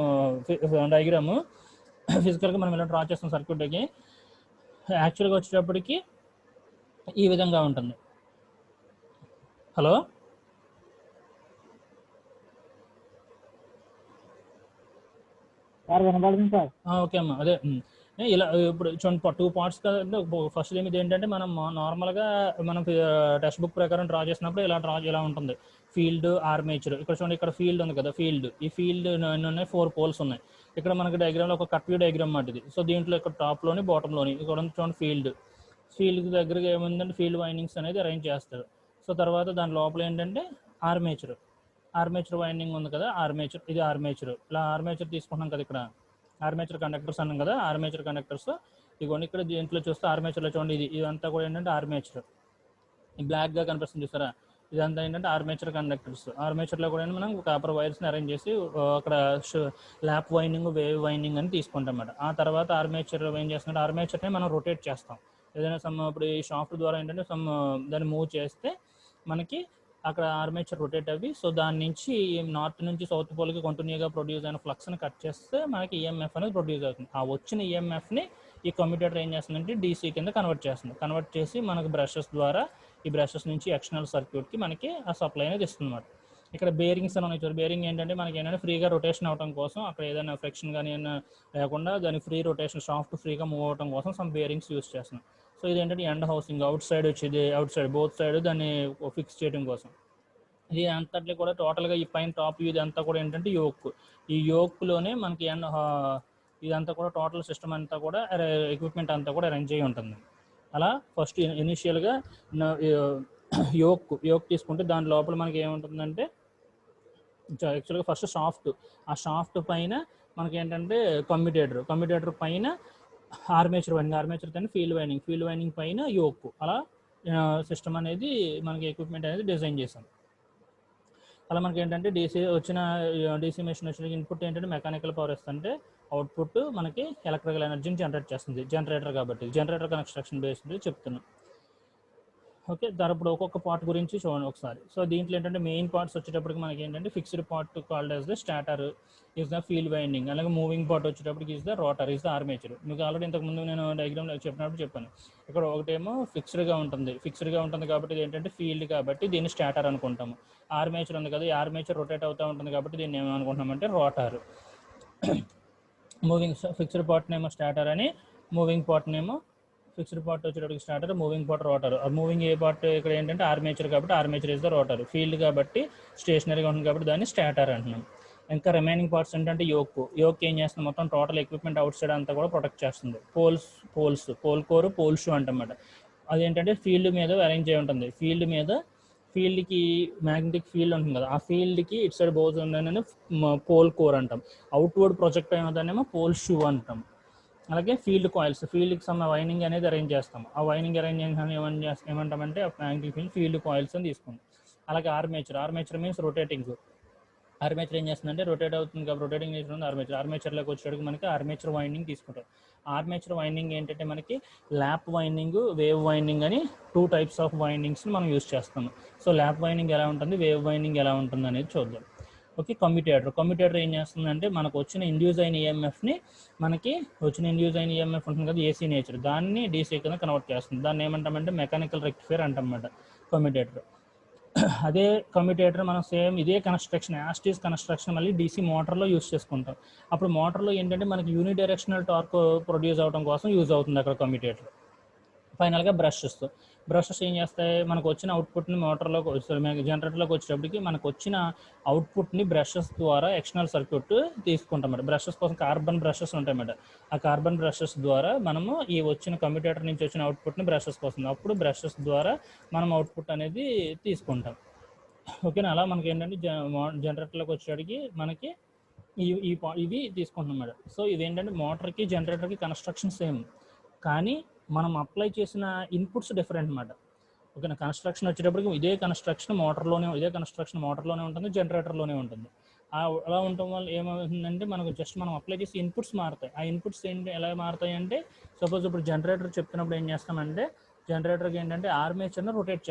డయాగ్రాము ఫిజికల్గా మనం ఇలా డ్రా చేస్తాం సర్క్యూట్కి. యాక్చువల్గా వచ్చేటప్పటికి ఈ విధంగా ఉంటుంది. హలో ఓకే అమ్మా. అదే ఇలా ఇప్పుడు చూడండి 2 పార్ట్స్ కదంటే ఫస్ట్ ఏమిది ఏంటంటే మనం నార్మల్గా మనం టెక్స్ట్ బుక్ ప్రకారం డ్రా చేసినప్పుడు ఇలా ఉంటుంది ఫీల్డ్ ఆర్మేచర్. ఇక్కడ చూడండి ఇక్కడ ఫీల్డ్ ఉంది కదా, ఈ ఫీల్డ్ ఉన్నాయి 4 పోల్స్ ఉన్నాయి. ఇక్కడ మనకి డయాగ్రామ్లో ఒక కట్ వ్యూ డయాగ్రామ్ మాట ఇది. సో దీంట్లో ఇక్కడ టాప్లోని బాటంలోని ఇక్కడ చూడండి ఫీల్డ్ దగ్గరగా ఏముందంటే ఫీల్డ్ వైండింగ్స్ అనేది అరేంజ్ చేస్తారు. సో తర్వాత దాని లోపల ఏంటంటే ఆర్మేచర్ వైండింగ్ ఉంది కదా, ఇది ఆర్మేచర్. ఇలా ఆర్మేచర్ తీసుకుంటున్నాం కదా, ఇక్కడ ఆర్మేచర్ కండక్టర్స్ అన్నాం కదా. ఆర్మేచర్ కండక్టర్స్ ఇదిగోండి ఇక్కడ దీంట్లో చూస్తే ఆర్మేచర్లో చూడండి ఇదంతా కూడా ఏంటంటే ఆర్మేచర్. ఈ బ్లాక్గా కనిపిస్తుంది చూస్తారా, ఇదంతా ఏంటంటే ఆర్మేచర్ కండక్టర్స్. ఆర్మేచర్లో కూడా మనం కాపర్ వైర్స్ని అరేంజ్ చేసి అక్కడ ల్యాప్ వైండింగ్, వేవ్ వైండింగ్ అని తీసుకుంటాం అన్నమాట. ఆ తర్వాత ఆర్మేచర్ ఏం చేస్తుందంటే ఆర్మేచర్ని మనం రొటేట్ చేస్తాం. ఏదైనా ఇప్పుడు ఈ షాఫ్ట్ ద్వారా ఏంటంటే దాన్ని మూవ్ చేస్తే మనకి అక్కడ ఆర్మేచర్ రొటేట్ అవ్వి, సో దాని నుంచి నార్త్ నుంచి సౌత్ పోల్కి కంటిన్యూగా ప్రొడ్యూస్ అయిన ఫ్లక్స్ని కట్ చేస్తే మనకి ఈఎంఎఫ్ అనేది ప్రొడ్యూస్ అవుతుంది. ఆ వచ్చిన ఈఎంఎఫ్ని ఈ కమ్యూటేటర్ ఏం చేస్తుందంటే డీసీ కింద కన్వర్ట్ చేస్తుంది. కన్వర్ట్ చేసి మనకు బ్రషెస్ ద్వారా ఈ బ్రషెస్ నుంచి ఎక్స్టర్నల్ సర్క్యూట్కి మనకి ఆ సప్లై అనేది ఇస్తుంది అన్నమాట. ఇక్కడ బేరింగ్స్ అని ఉన్నాయి. బేరింగ్ ఏంటంటే మనకి ఏంటంటే ఫ్రీగా రొటేషన్ అవడం కోసం, అక్కడ ఏదైనా ఫ్రిక్షన్ కానీ ఏమైనా లేకుండా దాని ఫ్రీ రొటేషన్ షాఫ్ట్ ఫ్రీగా మూవ్ అవడం కోసం సమ్ బేరింగ్స్ యూస్ చేస్తున్నాం. సో ఇది ఏంటంటే ఎండ్ హౌసింగ్ అవుట్ సైడ్ వచ్చేది, అవుట్ సైడ్ బోత్ సైడ్ దాన్ని ఫిక్స్ చేయడం కోసం. ఇది అంతట్లో కూడా టోటల్గా ఈ పైన టాప్ ఇది అంతా కూడా ఏంటంటే యోక్. ఈ యోక్లోనే మనకి ఇదంతా కూడా టోటల్ సిస్టమ్ అంతా కూడా ఎక్విప్మెంట్ అంతా కూడా అరేంజ్ అయ్యి ఉంటుంది. అలా ఫస్ట్ ఇనిషియల్గా యోక్ తీసుకుంటే దాని లోపల మనకి ఏముంటుందంటే యాక్చువల్గా ఫస్ట్ షాఫ్ట్, ఆ షాఫ్ట్ పైన మనకి ఏంటంటే కమ్యూటేటర్ పైన ఆర్మేచర్ పైన ఫీల్డ్ వైండింగ్ పైన యోక్. అలా సిస్టమ్ అనేది మనకి ఎక్విప్మెంట్ అనేది డిజైన్ చేసాం. అలా మనకి ఏంటంటే డీసీ మెషిన్ వచ్చిన ఇన్పుట్ ఏంటంటే మెకానికల్ పవర్ ఇస్తుంటే అవుట్పుట్ మనకి ఎలక్ట్రికల్ ఎనర్జీని జనరేట్ చేస్తుంది. జనరేటర్ కాబట్టి జనరేటర్ కన్స్ట్రక్షన్ బేస్డ్ చెప్తున్నాం. ఓకే, ఇప్పుడు ఒక్కొక్క పార్ట్ గురించి చూడండి ఒకసారి. సో దీంట్లో ఏంటంటే మెయిన్ పార్ట్స్ వచ్చేటప్పటికి మనకి ఏంటంటే fixed part called as the stator is the field winding. అలాగే మూవింగ్ పార్ట్ వచ్చేటప్పటికి is the rotor is the armature. మీకు ఆల్రెడీ ఇంతకుముందు నేను డయాగ్రామ్లో చెప్పాను. ఇక్కడ ఒకటేమో ఫిక్స్డ్గా ఉంటుంది కాబట్టి ఇది ఏంటంటే ఫీల్డ్ కాబట్టి దీన్ని స్టాటర్ అనుకుంటాము. ఆర్మేచర్ ఉంది కదా, ఈ ఆర్మేచర్ రొటేట్ అవుతూ ఉంటుంది కాబట్టి దీన్ని ఏమనుకుంటున్నామంటే రోటర్. ఫిక్స్డ్ పార్ట్నేమో స్టాటర్ అని, మూవింగ్ పార్ట్నేమో ఫిక్స్డ్ పార్ట్ వచ్చేటప్పటికి starter, moving part rotor. Moving a part ఇక్కడ ఏంటంటే ఆర్మేచర్ కాబట్టి armature is the rotor. Field కాబట్టి స్టేషనరీగా ఉంటుంది కాబట్టి దాన్ని స్టాటర్ అంటున్నాం. ఇంకా రిమైనింగ్ పార్ట్స్ ఏంటంటే యోక్ ఏం చేస్తుంది, మొత్తం టోటల్ ఎక్విప్మెంట్ అవుట్ సైడ్ అంతా కూడా ప్రొటెక్ట్ చేస్తుంది. పోల్ కోర్, పోల్ షూ అంటమాట. అదేంటంటే ఫీల్డ్ మీద అరేంజ్ అయి ఉంటుంది. ఫీల్డ్కి మ్యాగ్నెటిక్ ఫీల్డ్ ఉంటుంది కదా, ఆ ఫీల్డ్కి ఇటు సైడ్ బోజ్ ఉందని పోల్ కోర్ అంటాం. అవుట్వర్డ్ ప్రొజెక్ట్ అయినదానేమో పోల్ షూ అంటాం. అలాగే ఫీల్డ్కి వైండింగ్ అనేది అరేంజ్ చేస్తాం. ఆ వైండింగ్ అరేంజ్ ఏమంటామంటే మ్యాగ్నెటిక్ ఫీల్డ్ కాయిల్స్ అని తీసుకుంటాం. అలాగే ఆర్మేచర్ మీన్స్ రొటేటింగ్. ఆర్మేచర్ ఏం చేస్తుందంటే రొటేట్ అవుతుంది కాబట్టి రొటేటింగ్ చేస్తుంది ఆర్మేచర్లోకి వచ్చేటికి మనకి ఆర్మేచర్ వైండింగ్ తీసుకుంటాం. ఆర్మేచర్ వైండింగ్ ఏంటంటే మనకి ల్యాప్ వైండింగ్, వేవ్ వైండింగ్ అని 2 టైప్స్ ఆఫ్ వైండింగ్స్ని మనం యూస్ చేస్తాము. సో ల్యాప్ వైండింగ్ ఎలా ఉంటుంది, వేవ్ వైండింగ్ ఎలా ఉంటుంది అనేది చూద్దాం. ఓకే, కమ్యూటేటర్ ఏం చేస్తుందంటే మనకు వచ్చిన ఇండ్యూస్ అయిన ఈఎంఎఫ్ని ఉంటుంది కదా ఏసీ నేచర్, దాన్ని డీసీ కింద కన్వర్ట్ చేస్తుంది. దాన్ని ఏమంటామంటే మెకానికల్ రెక్టిఫైర్ అంటామన్నమాట కమ్యూటేటర్. అదే కమ్యూటేటర్ మనం సేమ్ ఇదే యాస్టీస్ కన్స్ట్రక్షన్ మళ్ళీ డీసీ మోటార్లో యూస్ చేసుకుంటాం. అప్పుడు మోటార్లో ఏంటంటే మనకి యూనిడైరెక్షనల్ టార్క్ ప్రొడ్యూస్ అవడం కోసం యూజ్ అవుతుంది అక్కడ కమ్యూటేటర్. ఫైనల్గా బ్రషెస్ ఏం చేస్తాయి, మనకు వచ్చిన అవుట్పుట్ని జనరేటర్లోకి వచ్చేటప్పటికి మనకు వచ్చిన అవుట్పుట్ని బ్రషెస్ ద్వారా ఎక్స్టర్నల్ సర్క్యూట్ తీసుకుంటాం అన్నమాట. బ్రషెస్ కోసం కార్బన్ బ్రషెస్ ఉంటాయి అన్నమాట. ఆ కార్బన్ బ్రషెస్ ద్వారా మనము ఈ వచ్చిన కమ్యూటేటర్ నుంచి వచ్చిన అవుట్పుట్ని బ్రషెస్కి వస్తుంది. అప్పుడు బ్రషెస్ ద్వారా మనం అవుట్పుట్ అనేది తీసుకుంటాం. ఓకేనా, అలా మనకి ఏంటంటే జనరేటర్లోకి వచ్చేటికి మనకి ఇవి తీసుకుంటున్నాం అన్నమాట. సో ఇదేంటంటే మోటార్కి జనరేటర్కి కన్స్ట్రక్షన్ సేమ్, కానీ మనం అప్లై చేసిన ఇన్పుట్స్ డిఫరెంట్ అన్నమాట. ఓకేనా, కన్స్ట్రక్షన్ వచ్చేటప్పటికి ఇదే కన్స్ట్రక్షన్ మోటార్లోనే ఉంటుంది, జనరేటర్లోనే ఉంటుంది. అలా ఉండటం వల్ల ఏమవుతుందంటే మనం అప్లై చేసి ఇన్పుట్స్ మారుతాయి. ఆ ఇన్పుట్స్ ఎలా మారుతాయి అంటే సపోజ్ ఇప్పుడు జనరేటర్ చెప్తున్నప్పుడు ఏం చేస్తామంటే జనరేటర్కి ఏంటంటే ఆర్మేచర్ని రొటేట్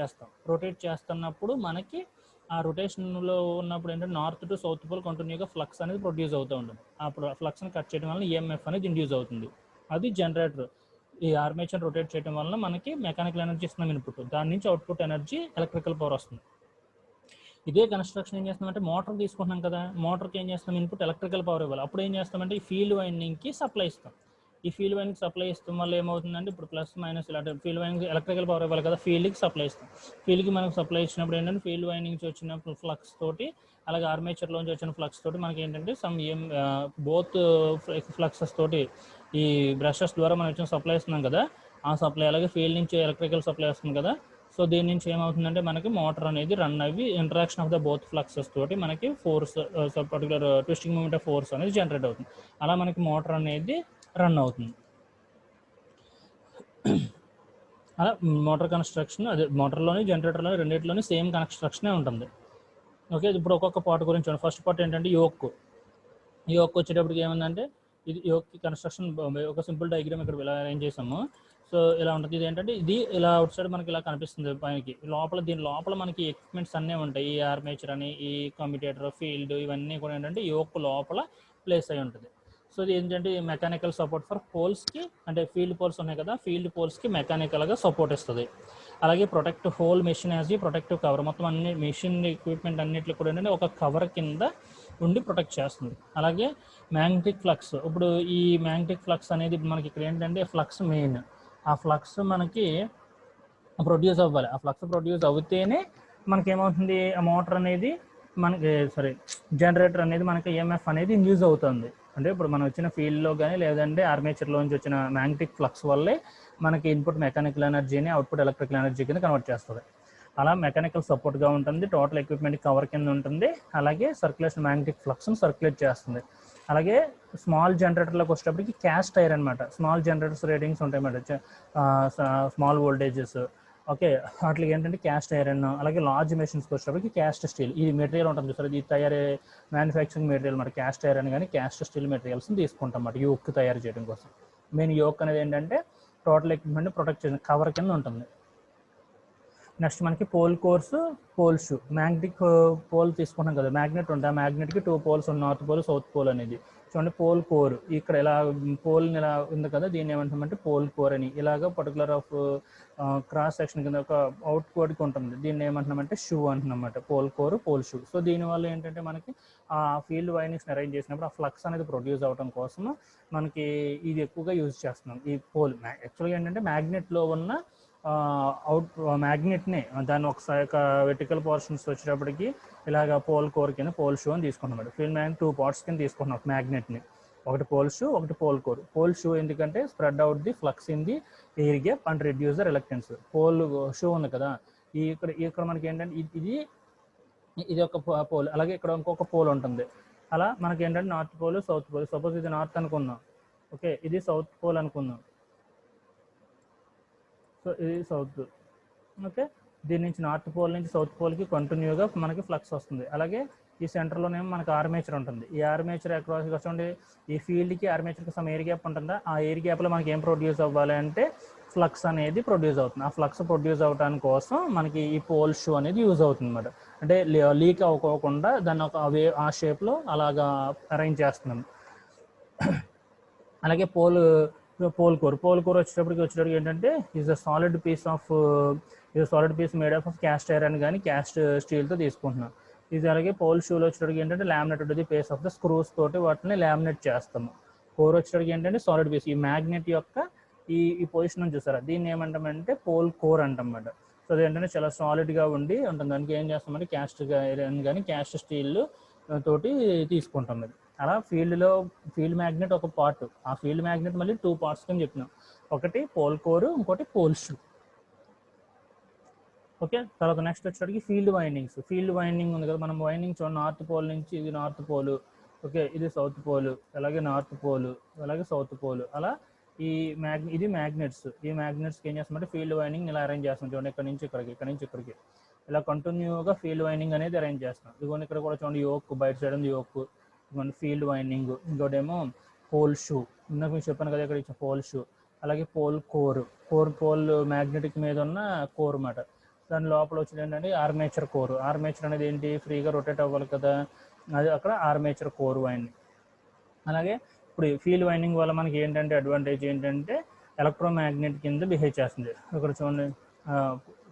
చేస్తున్నప్పుడు మనకి ఆ రొటేషన్లో ఉన్నప్పుడు ఏంటంటే నార్త్ టు సౌత్ పోల్ కంటిన్యూగా ఫ్లక్స్ అనేది ప్రొడ్యూస్ అవుతూ ఉంటుంది. అప్పుడు ఫ్లక్స్ని కట్ చేయడం వల్ల ఈఎంఎఫ్ అనేది ఇండ్యూస్ అవుతుంది. అది జనరేటర్. ఈ ఆర్మేచర్ రొటేట్ చేయడం వల్ల మనకి మెకానికల్ ఎనర్జీ ఇస్తున్నాం ఇన్పుట్, దాని నుంచి అవుట్పుట్ ఎనర్జీ ఎలక్ట్రికల్ పవర్ వస్తుంది. ఇదే కన్స్ట్రక్షన్ ఏం చేస్తామంటే మోటార్ తీసుకుంటున్నాం కదా, మోటార్కి ఏం చేస్తాం ఇన్పుట్ ఎలక్ట్రికల్ పవర్ ఇవ్వాలి. అప్పుడు ఏం చేస్తామంటే ఈ ఫీల్డ్ వైండింగ్కి సప్లై ఇస్తాం. ఈ ఫీల్డ్ వైండింగ్ సప్లై ఇస్తాం వల్ల ఏమవుతుందంటే ఇప్పుడు ప్లస్ మైనస్ ఇలా ఫీల్డ్ వైండింగ్ ఎలక్ట్రికల్ పవర్ ఇవ్వాలి కదా, ఫీల్డ్కి సప్లై ఇస్తాం. ఫీల్డ్కి మనకు సప్లై ఇచ్చినప్పుడు ఏంటంటే ఫీల్డ్ వైండింగ్స్ వచ్చిన ఫ్లక్స్ తోటి అలాగే ఆర్మేచర్లోంచి వచ్చిన ఫ్లక్స్ తోటి మనకి ఏంటంటే బోత్ ఫ్లక్సెస్ తోటి ఈ బ్రషెస్ ద్వారా మనం వచ్చిన సప్లై ఇస్తున్నాం కదా, ఆ సప్లై అలాగే ఫీల్డ్ నుంచి ఎలక్ట్రికల్ సప్లై వస్తుంది కదా. సో దీని నుంచి ఏమవుతుందంటే మనకి మోటార్ అనేది రన్ అయ్యి interaction of the both fluxes తోటి మనకి force particular twisting moment of force అనేది జనరేట్ అవుతుంది. అలా మనకి మోటార్ అనేది రన్ అవుతుంది. అలా మోటార్ కన్స్ట్రక్షన్ అదే మోటార్లోని జనరేటర్లోని రెండింటిలోని సేమ్ కన్స్ట్రక్షనే ఉంటుంది. ఓకే, ఇప్పుడు ఒక్కొక్క పార్ట్ గురించి చూడండి. ఫస్ట్ పార్ట్ ఏంటంటే యోక్ వచ్చేటప్పటికి ఏముందంటే ఇది యోక్ కన్స్ట్రక్షన్ ఒక సింపుల్ డయాగ్రామ్ ఇక్కడ ఇలా అరేంజ్ చేసాము. సో ఇలా ఉంటుంది. ఇది ఏంటంటే ఇది ఇలా అవుట్ సైడ్ మనకి ఇలా కనిపిస్తుంది పైకి. దీని లోపల మనకి ఎక్విప్మెంట్స్ అన్నీ ఉంటాయి. ఈ ఆర్మేచర్ అని, ఈ కమ్యూటేటర్, ఫీల్డ్, ఇవన్నీ కూడా ఏంటంటే యోక్ లోపల ప్లేస్ అయి ఉంటుంది. సో ఇది ఏంటంటే మెకానికల్ సపోర్ట్ ఫర్ పోల్స్కి, అంటే ఫీల్డ్ పోల్స్ ఉన్నాయి కదా, ఫీల్డ్ పోల్స్కి మెకానికల్గా సపోర్ట్ ఇస్తుంది. అలాగే ప్రొటెక్ట్ హోల్ మెషిన్ యాజ్ ఈ ప్రొటెక్టివ్ కవర్, మొత్తం అన్ని మెషిన్ ఎక్విప్మెంట్ అన్నింటిలో కూడా ఏంటంటే ఒక కవర్ కింద ఉండి ప్రొటెక్ట్ చేస్తుంది. అలాగే మ్యాగ్నెటిక్ ఫ్లక్స్, ఇప్పుడు ఈ మ్యాగ్నెటిక్ ఫ్లక్స్ అనేది మనకి ఇక్కడ ఏంటంటే ఫ్లక్స్ మెయిన్, ఆ ఫ్లక్స్ మనకి ప్రొడ్యూస్ అవ్వాలి. ఆ ఫ్లక్స్ ప్రొడ్యూస్ అవుతేనే మనకి ఏమవుతుంది, ఆ మోటార్ అనేది మనకి జనరేటర్ అనేది మనకి ఈఎంఎఫ్ అనేది ఇండ్యూస్ అవుతుంది. అంటే ఇప్పుడు మనం వచ్చిన ఫీల్డ్లో కానీ లేదంటే ఆర్మేచర్లోంచి వచ్చిన మ్యాగ్నెటిక్ ఫ్లక్స్ వల్లే మనకి ఇన్పుట్ మెకానికల్ ఎనర్జీని అవుట్పుట్ ఎలక్ట్రికల్ ఎనర్జీ కింద కన్వర్ట్ చేస్తుంది. అలా మెకానికల్ సపోర్ట్గా ఉంటుంది, టోటల్ ఎక్విప్మెంట్ కవర్ కింద ఉంటుంది. అలాగే సర్క్యులేషన్ మ్యాగ్నెటిక్ ఫ్లక్స్ని సర్క్యులేట్ చేస్తుంది. అలాగే స్మాల్ జనరేటర్లోకి వచ్చేటప్పటికి క్యాస్ట్ ఐరన్ అనమాట. స్మాల్ జనరేటర్స్ రేటింగ్స్ ఉంటాయి అన్నమాట, స్మాల్ వోల్టేజెస్. ఓకే, వాటికి ఏంటంటే క్యాస్ట్ ఐరన్. అలాగే లార్జ్ మెషిన్స్కి వచ్చేటప్పటికి క్యాస్ట్ స్టీల్, ఈ మెటీరియల్ ఉంటుంది సార్, ఇది మ్యానుఫ్యాక్చరింగ్ మెటీరియల్ మరి క్యాస్ట్ ఐరన్ కానీ క్యాస్ట్ స్టీల్ మెటీరియల్స్ని తీసుకుంటాం అన్నమాట యోక్ తయారు చేయడం కోసం. మెయిన్ యోక్ అనేది ఏంటంటే టోటల్ ఎక్విప్మెంట్ ప్రొటెక్ట్ చేసిన కవర్ కింద ఉంటుంది. నెక్స్ట్ మనకి pole cores, pole shoe. Magnetic pole తీసుకుంటాం కదా, మ్యాగ్నెట్ ఉంటుంది, ఆ మ్యాగ్నెట్కి 2 పోల్స్ ఉన్నాయి, నార్త్ పోల్, సౌత్ పోల్ అనేది. చూడండి పోల్ కోర్ ఇక్కడ ఇలా పోల్ని ఇలా ఉంది కదా, దీన్ని ఏమంటామంటే పోల్ కోర్ అని. ఇలాగ పర్టికులర్ ఆఫ్ క్రాస్ సెక్షన్ కింద ఒక అవుట్ కోడ్కి ఉంటుంది, దీన్ని ఏమంటున్నామంటే షూ అంటున్నమాట, pole core, pole shoe. So దీనివల్ల ఏంటంటే మనకి ఆ ఫీల్డ్ వైండింగ్స్ని అరేంజ్ చేసినప్పుడు ఆ ఫ్లక్స్ అనేది ప్రొడ్యూస్ అవడం కోసం మనకి ఇది ఎక్కువగా యూజ్ చేస్తున్నాం. ఈ పోల్ యాక్చువల్గా ఏంటంటే మ్యాగ్నెట్లో ఉన్న మ్యాగ్నెట్ని దాన్ని ఒకసారి వెర్టికల్ పోర్షన్స్ వచ్చేటప్పటికి ఇలాగ పోల్ కోర్ కింద పోల్ షూ అని తీసుకుంటున్నాడు. ఫీల్డ్ మ్యాగ్నెట్ 2 పార్ట్స్ కింద తీసుకుంటున్నాం మ్యాగ్నెట్ని, ఒకటి పోల్ షూ, ఒకటి పోల్ కోర్. పోల్ షూ ఎందుకంటే spread out the flux in the air gap and reduce the reluctance. Pole shoe ఉంది కదా, ఇక్కడ మనకి ఏంటంటే ఇది ఒక పోల్, అలాగే ఇక్కడ ఇంకొక పోల్ ఉంటుంది. అలా మనకి ఏంటంటే north pole, south pole. Suppose ఇది నార్త్ అనుకుందాం, ఓకే, ఇది సౌత్ పోల్ అనుకుందాం. సో ఇది సౌత్, ఓకే, దీని నుంచి నార్త్ పోల్ నుంచి సౌత్ పోల్కి కంటిన్యూగా మనకి ఫ్లక్స్ వస్తుంది. అలాగే ఈ సెంటర్లోనేమో మనకి ఆర్మేచర్ ఉంటుంది. ఈ ఆర్మేచర్ అక్రాస్ వస్తుంది, ఈ ఫీల్డ్కి ఆర్మేచర్కి సమ్ ఎయిర్ గ్యాప్ ఉంటుందా, ఆ ఎయిర్ గ్యాప్లో మనకి ఏం ప్రొడ్యూస్ అవ్వాలి అంటే ఫ్లక్స్ అనేది ప్రొడ్యూస్ అవుతుంది. ఆ ఫ్లక్స్ ప్రొడ్యూస్ అవడానికి కోసం మనకి ఈ పోల్ షూ అనేది యూజ్ అవుతుంది అనమాట. అంటే లీక్ అవ్వకుండా దాన్ని ఆ షేప్లో అలాగా అరేంజ్ చేస్తున్నాం. అలాగే పోల్ కోర్ వచ్చేటప్పటికి ఏంటంటే is a solid piece made of cast iron కానీ క్యాస్ట్ స్టీల్తో తీసుకుంటున్నాం. ఇది అలాగే పోల్ షూలో వచ్చేటప్పటికి ఏంటంటే లామినేట్ ఉంటుంది, పేస్ ఆఫ్ ద స్క్రూస్ తోటి వాటిని లామినేట్ చేస్తాము. కోర్ వచ్చేటప్పటికి ఏంటంటే సాలిడ్ పీస్, ఈ మ్యాగ్నెట్ యొక్క ఈ పొజిషన్ చూసారా, దీన్ని ఏమంటామంటే పోల్ కోర్ అంటామన్నమాట. సో అది ఏంటంటే చాలా సాలిడ్గా ఉండి ఉంటుంది. దానికి ఏం చేస్తామంటే క్యాస్ట్ ఐరన్ కానీ క్యాస్ట్ స్టీల్ తోటి తీసుకుంటాం. అది అలా ఫీల్డ్ మ్యాగ్నెట్ ఒక పార్ట్, ఆ ఫీల్డ్ మ్యాగ్నెట్ మళ్ళీ 2 పార్ట్స్ కింద చెప్పినాం, ఒకటి పోల్ కోర్, ఇంకోటి పోల్ షూ. ఓకే, తర్వాత నెక్స్ట్ వచ్చేటికి ఫీల్డ్ వైండింగ్ ఉంది కదా, మనం వైండింగ్ చూడండి, నార్త్ పోల్ నుంచి ఇది నార్త్ పోల్, ఓకే, ఇది సౌత్ పోల్, అలాగే నార్త్ పోల్, అలాగే సౌత్ పోల్. అలా ఇది మ్యాగ్నెట్స్. ఈ మ్యాగ్నెట్స్కి ఏం చేస్తామంటే ఫీల్డ్ వైండింగ్ ఇలా అరేంజ్ చేస్తాం. చూడండి, ఇక్కడ నుంచి ఇక్కడికి ఇలా కంటిన్యూగా ఫీల్డ్ వైండింగ్ అనేది అరేంజ్ చేస్తాం. ఇదిగోండి ఇక్కడ కూడా చూడండి యోక్, బయట సైడ్ ఉంది యోక్, ఇదిగోండి ఫీల్డ్ వైండింగ్. ఇంకోటేమో పోల్ షూ, ఇందాక మీకు చెప్పాను కదా ఇక్కడ ఇచ్చిన పోల్ షూ. అలాగే పోల్ కోర్ మ్యాగ్నెటిక్ మీద ఉన్న కోర్ అన్నమాట. దాని లోపల వచ్చింది ఏంటంటే ఆర్మేచర్ కోర్. ఆర్మేచర్ అనేది ఏంటి, ఫ్రీగా రొటేట్ అవ్వాలి కదా, అది అక్కడ ఆర్మేచర్ కోర్ వైండింగ్. అలాగే ఇప్పుడు ఫీల్డ్ వైండింగ్ వల్ల మనకి ఏంటంటే అడ్వాంటేజ్ ఏంటంటే ఎలక్ట్రోమాగ్నెట్ కింద బిహేవ్ చేస్తుంది. ఇక్కడ చూడండి,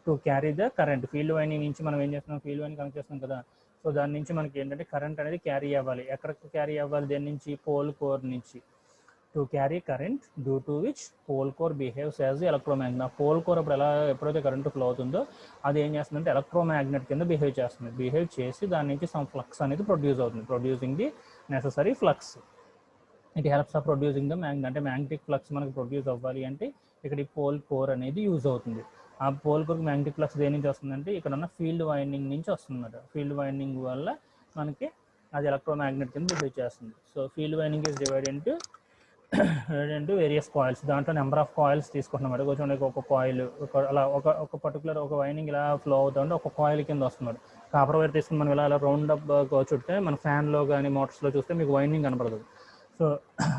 to carry the current. Field winding నుంచి మనం ఏం చేస్తున్నాం, ఫీల్డ్ వైండింగ్ కనెక్ట్ చేస్తున్నాం కదా, సో దాని నుంచి మనకి ఏంటంటే కరెంట్ అనేది క్యారీ అవ్వాలి. ఎక్కడికి క్యారీ అవ్వాలి, దేని నుంచి, పోల్ కోర్ నుంచి. To carry current due to which pole core behaves as electromagnet. ఆ పోల్ కోర్ ఎప్పుడైతే కరెంట్ ఫ్లో అవుతుందో అది ఏం చేస్తుందంటే ఎలక్ట్రోమాగ్నెట్ కింద బిహేవ్ చేస్తుంది. బిహేవ్ చేసి దాని నుంచి సమ్ ఫ్లక్స్ అనేది ప్రొడ్యూస్ అవుతుంది, producing the necessary flux. It helps of producing the అంటే మ్యాగ్నెటిక్ ఫ్లక్స్ మనకి ప్రొడ్యూస్ అవ్వాలి అంటే ఇక్కడ ఈ పోల్ కోర్ అనేది యూజ్ అవుతుంది. ఆ పోల్ కోర్కి మ్యాగ్నెటిక్ ఫ్లక్స్ దేని నుంచి వస్తుందంటే ఇక్కడ ఉన్న ఫీల్డ్ వైండింగ్ నుంచి వస్తుందన్నమాట. ఫీల్డ్ వైండింగ్ వల్ల మనకి అది ఎలక్ట్రోమాగ్నెట్ కింద బిహేవ్ చేస్తుంది. So field winding is divided into ఏంటంటే వేరియస్ కాయిల్స్, దాంట్లో నెంబర్ ఆఫ్ కాయిల్స్ తీసుకుంటున్నాడు. కొంచెం ఒక కాయిల్ అలా ఒక పర్టికులర్ ఒక వైండింగ్ ఇలా ఫ్లో అవుతుంటే ఒక కాయిల్ కింద వస్తున్నాడు. కాపర్ వైర్ తీసుకుని మనం ఇలా రౌండ్ అప్ చుడితే మన ఫ్యాన్లో కానీ మోటార్స్లో చూస్తే మీకు వైండింగ్ కనపడదు. సో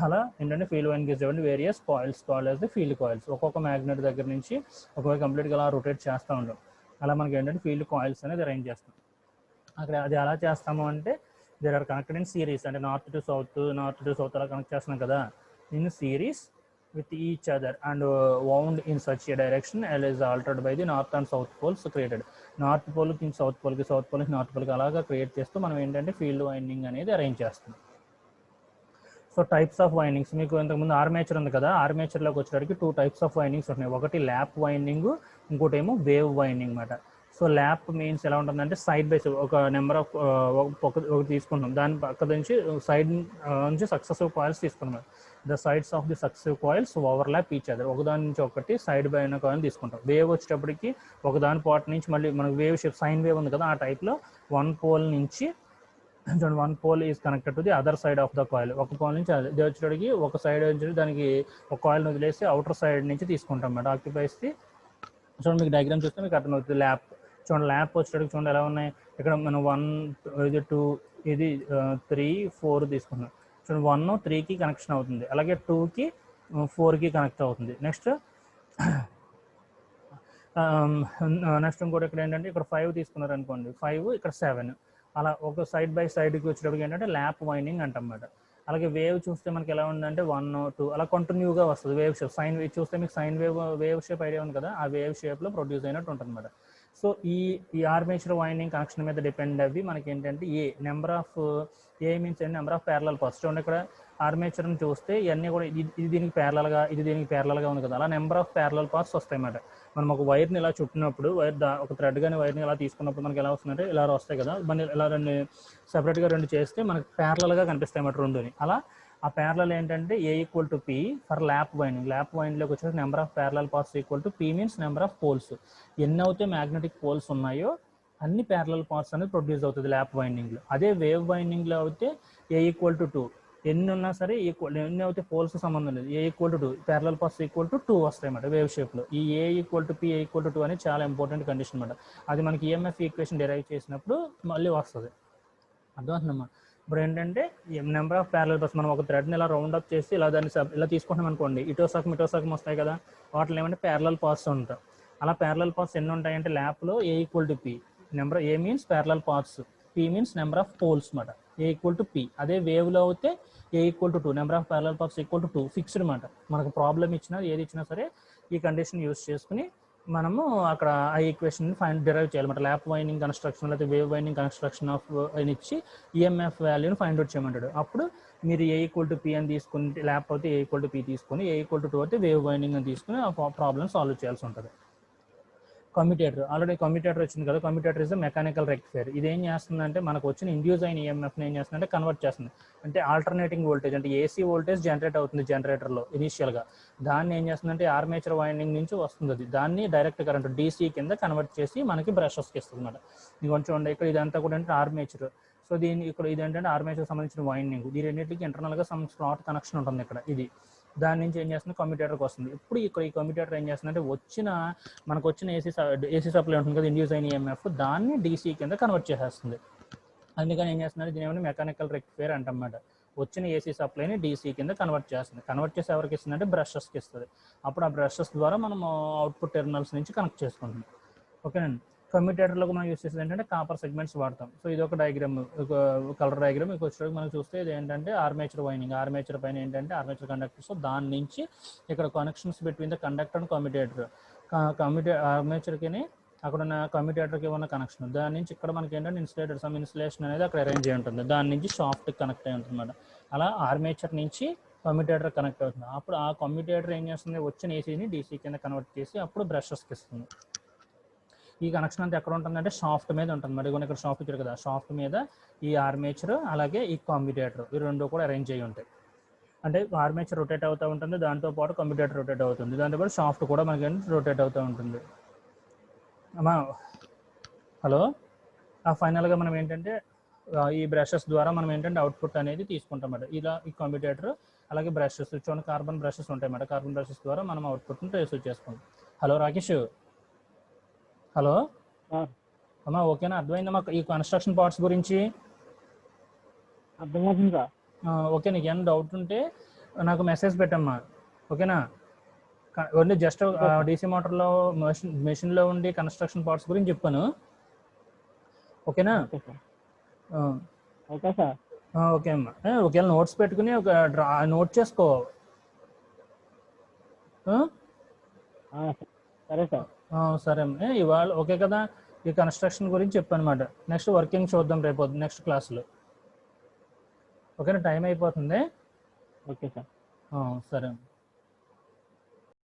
అలా ఏంటంటే field winding is various coils called as the field coils. ఒక్కొక్క మ్యాగ్నెట్ దగ్గర నుంచి ఒక్కొక్క కంప్లీట్గా అలా రొటేట్ చేస్తూ ఉంటాం. అలా మనకి ఏంటంటే ఫీల్డ్ కాయిల్స్ అనేది అరేంజ్ చేస్తాం. అక్కడ అది ఎలా చేస్తాము అంటే there are connected in series, అంటే నార్త్ టు సౌత్ అలా కనెక్ట్ చేస్తున్నాం కదా, in series with each other and wound in such a direction as is altered by the north and south poles created. North పోల్కి south పోల్కి, south పోల్కి north పోల్కి అలాగా create చేస్తూ మనం ఏంటంటే ఫీల్డ్ వైండింగ్ అనేది అరేంజ్ చేస్తాం. సో టైప్స్ ఆఫ్ వైండింగ్స్ మీకు ఇంతకుముందు ఆర్మేచర్ ఉంది కదా, ఆర్మేచర్లోకి వచ్చేటప్పటికి 2 టైప్స్ ఆఫ్ వైండింగ్స్ ఉన్నాయి. ఒకటి ల్యాప్ వైండింగ్, ఇంకోటి ఏమో వేవ్ వైండింగ్ అన్నమాట. సో ల్యాప్ మీన్స్ ఎలా ఉంటుందంటే సైడ్ బై సైడ్ ఒక నెంబర్ ఆఫ్ ఒకటి తీసుకుంటాం, దాని పక్క నుంచి సైడ్ నుంచి సక్సెసివ్ కాయిల్స్ తీసుకున్నాం. The sides of the successive coils overlap each other, ఒకదాని నుంచి ఒకటి సైడ్ బై అయిన కాయిల్ తీసుకుంటాం. వేవ్ వచ్చేటప్పటికి ఒకదాని పార్ట్ నుంచి మళ్ళీ మనకు వేవ్ షేప్ సైన్ వేవ్ ఉంది కదా, ఆ టైప్లో వన్ పోల్ నుంచి one pole is connected to the other side of the coil. ఒక పోల్ నుంచి అది వచ్చేటప్పటికి ఒక సైడ్ నుంచి దానికి ఒక కాయిల్ని వదిలేసి అవుటర్ సైడ్ నుంచి తీసుకుంటాం అన్నమాట. ఆక్యుపైస్ ది చూడండి, మీకు డయాగ్రామ్ చూస్తే మీకు అర్థమవుతుంది. ల్యాప్ చూడండి, ల్యాప్ వచ్చేటప్పటికి చూడండి ఎలా ఉన్నాయి. ఇక్కడ మనం 1 ఇది 2 ఇది 3 4 తీసుకున్నాం. చూడండి 1 3కి కనెక్షన్ అవుతుంది, అలాగే 2కి 4కి కనెక్ట్ అవుతుంది. నెక్స్ట్ ఇంకోటి ఇక్కడ ఏంటంటే ఇక్కడ 5 తీసుకున్నారు అనుకోండి, 5 ఇక్కడ 7 అలా ఒక సైడ్ బై సైడ్కి వచ్చేటప్పటికి ఏంటంటే ల్యాప్ వైండింగ్ అంటన్నమాట. అలాగే వేవ్ చూస్తే మనకి ఎలా ఉందంటే 1 2 అలా కంటిన్యూగా వస్తుంది వేవ్ షేప్. సైన్ వేవ్ చూస్తే మీకు సైన్ వేవ్ షేప్ ఐడియా ఉంది కదా, ఆ వేవ్ షేప్లో ప్రొడ్యూస్ అయినట్టు ఉంటుంది అన్నమాట. సో ఈ ఆర్మేచర్ వైండింగ్ కనెక్షన్ మీద డిపెండ్ అవి మనకి ఏంటంటే number of means number of parallel paths. చూడండి ఇక్కడ ఆర్మేచర్ని చూస్తే ఇవన్నీ కూడా ఇది దీనికి ప్యారలల్గా ఉంది కదా, అలా నెంబర్ ఆఫ్ ప్యారలల్ పాత్స్ వస్తాయి అన్నమాట. మనం ఒక వైర్ని ఇలా చుట్టినప్పుడు ఒక థ్రెడ్ కానీ వైర్ని ఇలా తీసుకున్నప్పుడు మనకి ఎలా వస్తుందంటే ఇలా వస్తాయి కదా, మన ఇలా సపరేట్గా రెండు చేస్తే మనకి ప్యారలల్గా కనిపిస్తాయి అన్నమాట రెండుని. అలా ఆ ప్యారలల్ ఏంటంటే A equal to P for lap winding. Lap వైండింగ్లోకి వచ్చేసి number of parallel paths equal to P means number of poles. ఎన్ని అయితే మ్యాగ్నెటిక్ పోల్స్ ఉన్నాయో అన్ని ప్యారలల్ పాత్స్ అనేది ప్రొడ్యూస్ అవుతుంది ల్యాప్ వైండింగ్లో. అదే వేవ్ వైండింగ్లో అయితే A ఈక్వల్ టు 2 ఎన్ని ఉన్నా సరే ఎన్ని అయితే పోల్స్ సంబంధం లేదు, A equal to 2 parallel paths equal to 2 వస్తాయి అన్నమాట వేవ్ షేప్లో. ఈ A equal to P A equal to 2 అనేది చాలా ఇంపార్టెంట్ కండిషన్ అన్నమాట. అది మనకి EMF ఈక్వేషన్ డెరైవ్ చేసినప్పుడు మళ్ళీ వస్తుంది. అర్థమవుతుందమ్మా? ఇప్పుడు ఏంటంటే నెంబర్ ఆఫ్ ప్యారలల్ పాత్స్, మనం ఒక థ్రెడ్ని ఇలా రౌండ్ అప్ చేసి ఇలా దాన్ని ఇలా తీసుకుంటాం అనుకోండి, ఇటోసాకం వస్తాయి కదా, వాటిలో ఏమంటే ప్యారలల్ పాత్స్ ఉంటాయి. అలా ప్యారలల్ పాత్స్ ఎన్ని ఉంటాయంటే ల్యాప్లో A equal to P, number A means parallel paths, P means number of poles అన్నమాట. A equal to P. అదే వేవ్లో అయితే A equal to 2 number of parallel paths equal to 2 fixed అన్నమాట. మనకు ప్రాబ్లం ఇచ్చినా ఏది ఇచ్చినా సరే ఈ కండిషన్ యూస్ చేసుకుని మనము అక్కడ ఆ ఈక్వేషన్ డెరైవ్ చేయాలన్నమాట. ల్యాప్ వైండింగ్ కన్స్ట్రక్షన్ లేకపోతే వేవ్ వైండింగ్ కన్స్ట్రక్షన్ ఆఫ్ అని ఇచ్చి EMF వాల్యూని ఫైండ్ అవుట్ చేయమంటాడు. అప్పుడు మీరు A ఈక్వల్ టు P అని తీసుకుని, ల్యాప్ అయితే A ఈక్వల్ టు P తీసుకుని, A ఈక్వల్ టు 2 అయితే వేవ్ వైండింగ్ అని తీసుకుని ఆ ప్రాబ్లమ్ సాల్వ్ చేయాల్సి ఉంటుంది. కమ్యూటేటర్, ఆల్రెడీ కమ్యూటేటర్ వచ్చింది కదా, కమ్యూటేటర్ ఇస్ మెకానికల్ రెక్టిఫైర్. ఇది ఏం చేస్తుందంటే మనకు వచ్చిన ఇండ్యూస్ అయిన EMFని ఏం చేస్తుందంటే కన్వర్ట్ చేస్తుంది. అంటే ఆల్టర్నేటింగ్ వోల్టేజ్, అంటే AC వోల్టేజ్ జనరేట్ అవుతుంది జనరేటర్లో ఇనీషియల్గా, దాన్ని ఏం చేస్తుందంటే ఆర్మేచర్ వైండింగ్ నుంచి వస్తుంది, దాన్ని డైరెక్ట్ కరెంట్ DC కింద కన్వర్ట్ చేసి మనకి బ్రషెస్కి ఇస్తుంది అన్నమాట. ఇది కొంచెం ఉండే ఇక్కడ ఇదంతా కూడా అంటే ఆర్మేచర్. సో ఇక్కడ ఇది ఏంటంటే ఆర్మేచర్ సంబంధించిన వైండింగ్, దీని రెండింటికి ఇంటర్నల్గా సమ్ స్లాట్ కనెక్షన్ ఉంటుంది ఇక్కడ. ఇది దాని నుంచి ఏం చేస్తుంది కమ్యూటేటర్కి వస్తుంది. ఇప్పుడు ఇక్కడ ఈ కమ్యూటేటర్ ఏం చేస్తుందంటే మనకు వచ్చిన ఏసీ సప్లై ఉంటుంది కదా, ఇండ్యూస్ అయిన EMF, దాన్ని DC కింద కన్వర్ట్ చేసేస్తుంది. అందుకని ఏం చేస్తుందంటే దీని ఏమైనా మెకానికల్ రెక్టిఫైర్ అంటన్నమాట. వచ్చిన AC సప్లైని DC కింద కన్వర్ట్ చేస్తుంది. కన్వర్ట్ చేసి ఎవరికి ఇస్తుందంటే బ్రషెస్కి ఇస్తుంది. అప్పుడు ఆ బ్రషెస్ ద్వారా మనం అవుట్పుట్ టెర్మినల్స్ నుంచి కనెక్ట్ చేసుకుంటున్నాం. ఓకేనండి. కమ్యూటేటర్లో మనం యూస్ చేసేది ఏంటంటే కాపర్ సెగ్మెంట్స్ వాడతాం. సో ఇది ఒక డయాగ్రామ్, ఒక కలర్ డయాగ్రామ్. మీకు వచ్చేటప్పుడు మనం చూస్తే ఇది ఏంటంటే ఆర్మేచర్ వైండింగ్. ఆర్మేచర్ పైన ఏంటంటే ఆర్మేచర్ కండక్టర్స్, దాని నుంచి ఇక్కడ connections between the conductor and commutator. ఆర్మేచర్కి అక్కడ ఉన్న కమ్యూటేటర్కి ఉన్న కనెక్షన్, దాని నుంచి ఇక్కడ మనకి ఏంటంటే ఇన్సులేషన్ అనేది అక్కడ అరేంజ్ అయి ఉంటుంది, దాని నుంచి షాఫ్ట్ కనెక్ట్ అయి ఉంటుంది అన్నమాట. అలా ఆర్మేచర్ నుంచి కమ్యూటేటర్ కనెక్ట్ అవుతుంది. అప్పుడు ఆ కమ్యూటేటర్ ఏం చేస్తుంది, వచ్చిన ఏసీని DC కింద కన్వర్ట్ చేసి అప్పుడు బ్రషెస్కి ఇస్తుంది. ఈ కనెక్షన్ అంతా ఎక్కడ ఉంటుందంటే షాఫ్ట్ మీద ఉంటుంది. మరి ఇక్కడ షాఫ్ట్ ఇచ్చారు కదా, షాఫ్ట్ మీద ఈ ఆర్మేచర్ అలాగే ఈ కమ్యూటేటర్ ఈ రెండు కూడా అరేంజ్ అయ్యి ఉంటాయి. అంటే ఆర్మేచర్ రొటేట్ అవుతూ ఉంటుంది, దాంతోపాటు కమ్యూటేటర్ రొటేట్ అవుతుంది, దాంతోపాటు షాఫ్ట్ కూడా మనకి రొటేట్ అవుతూ ఉంటుంది. అమ్మా హలో, ఫైనల్గా మనం ఏంటంటే ఈ బ్రషెస్ ద్వారా మనం ఏంటంటే అవుట్పుట్ అనేది తీసుకుంటాం అన్నమాట. ఇలా ఈ కమ్యూటేటర్ అలాగే బ్రషెస్ చూడండి, కార్బన్ బ్రషెస్ ఉంటాయి అన్నమాట. కార్బన్ బ్రషెస్ ద్వారా మనం అవుట్పుట్ని ట్రేస్ చేసుకుంటాం. హలో రాకేష్, హలో అమ్మా, ఓకేనా? అర్థమైందమ్మా ఈ కన్స్ట్రక్షన్ పార్ట్స్ గురించి? అర్థమవుతుంది సార్. ఓకే, నీకు ఏమైనా డౌట్ ఉంటే నాకు మెసేజ్ పెట్టమ్మా, ఓకేనా? ఓన్లీ జస్ట్ డీసీ మోటార్లో మెషిన్లో ఉండి కన్స్ట్రక్షన్ పార్ట్స్ గురించి చెప్పాను, ఓకేనా? Okay sir. ఓకే అమ్మా. ఒకవేళ నోట్స్ పెట్టుకుని ఒక నోట్ చేసుకో. సరే సార్. సరే అమ్మా, ఇవాళ ఓకే కదా? ఈ కన్స్ట్రక్షన్ గురించి చెప్పనమాట. నెక్స్ట్ వర్కింగ్ చూద్దాం రేపు నెక్స్ట్ క్లాస్లో, ఓకేనా? టైం అయిపోతుంది. Okay sir. సరే అమ్మా.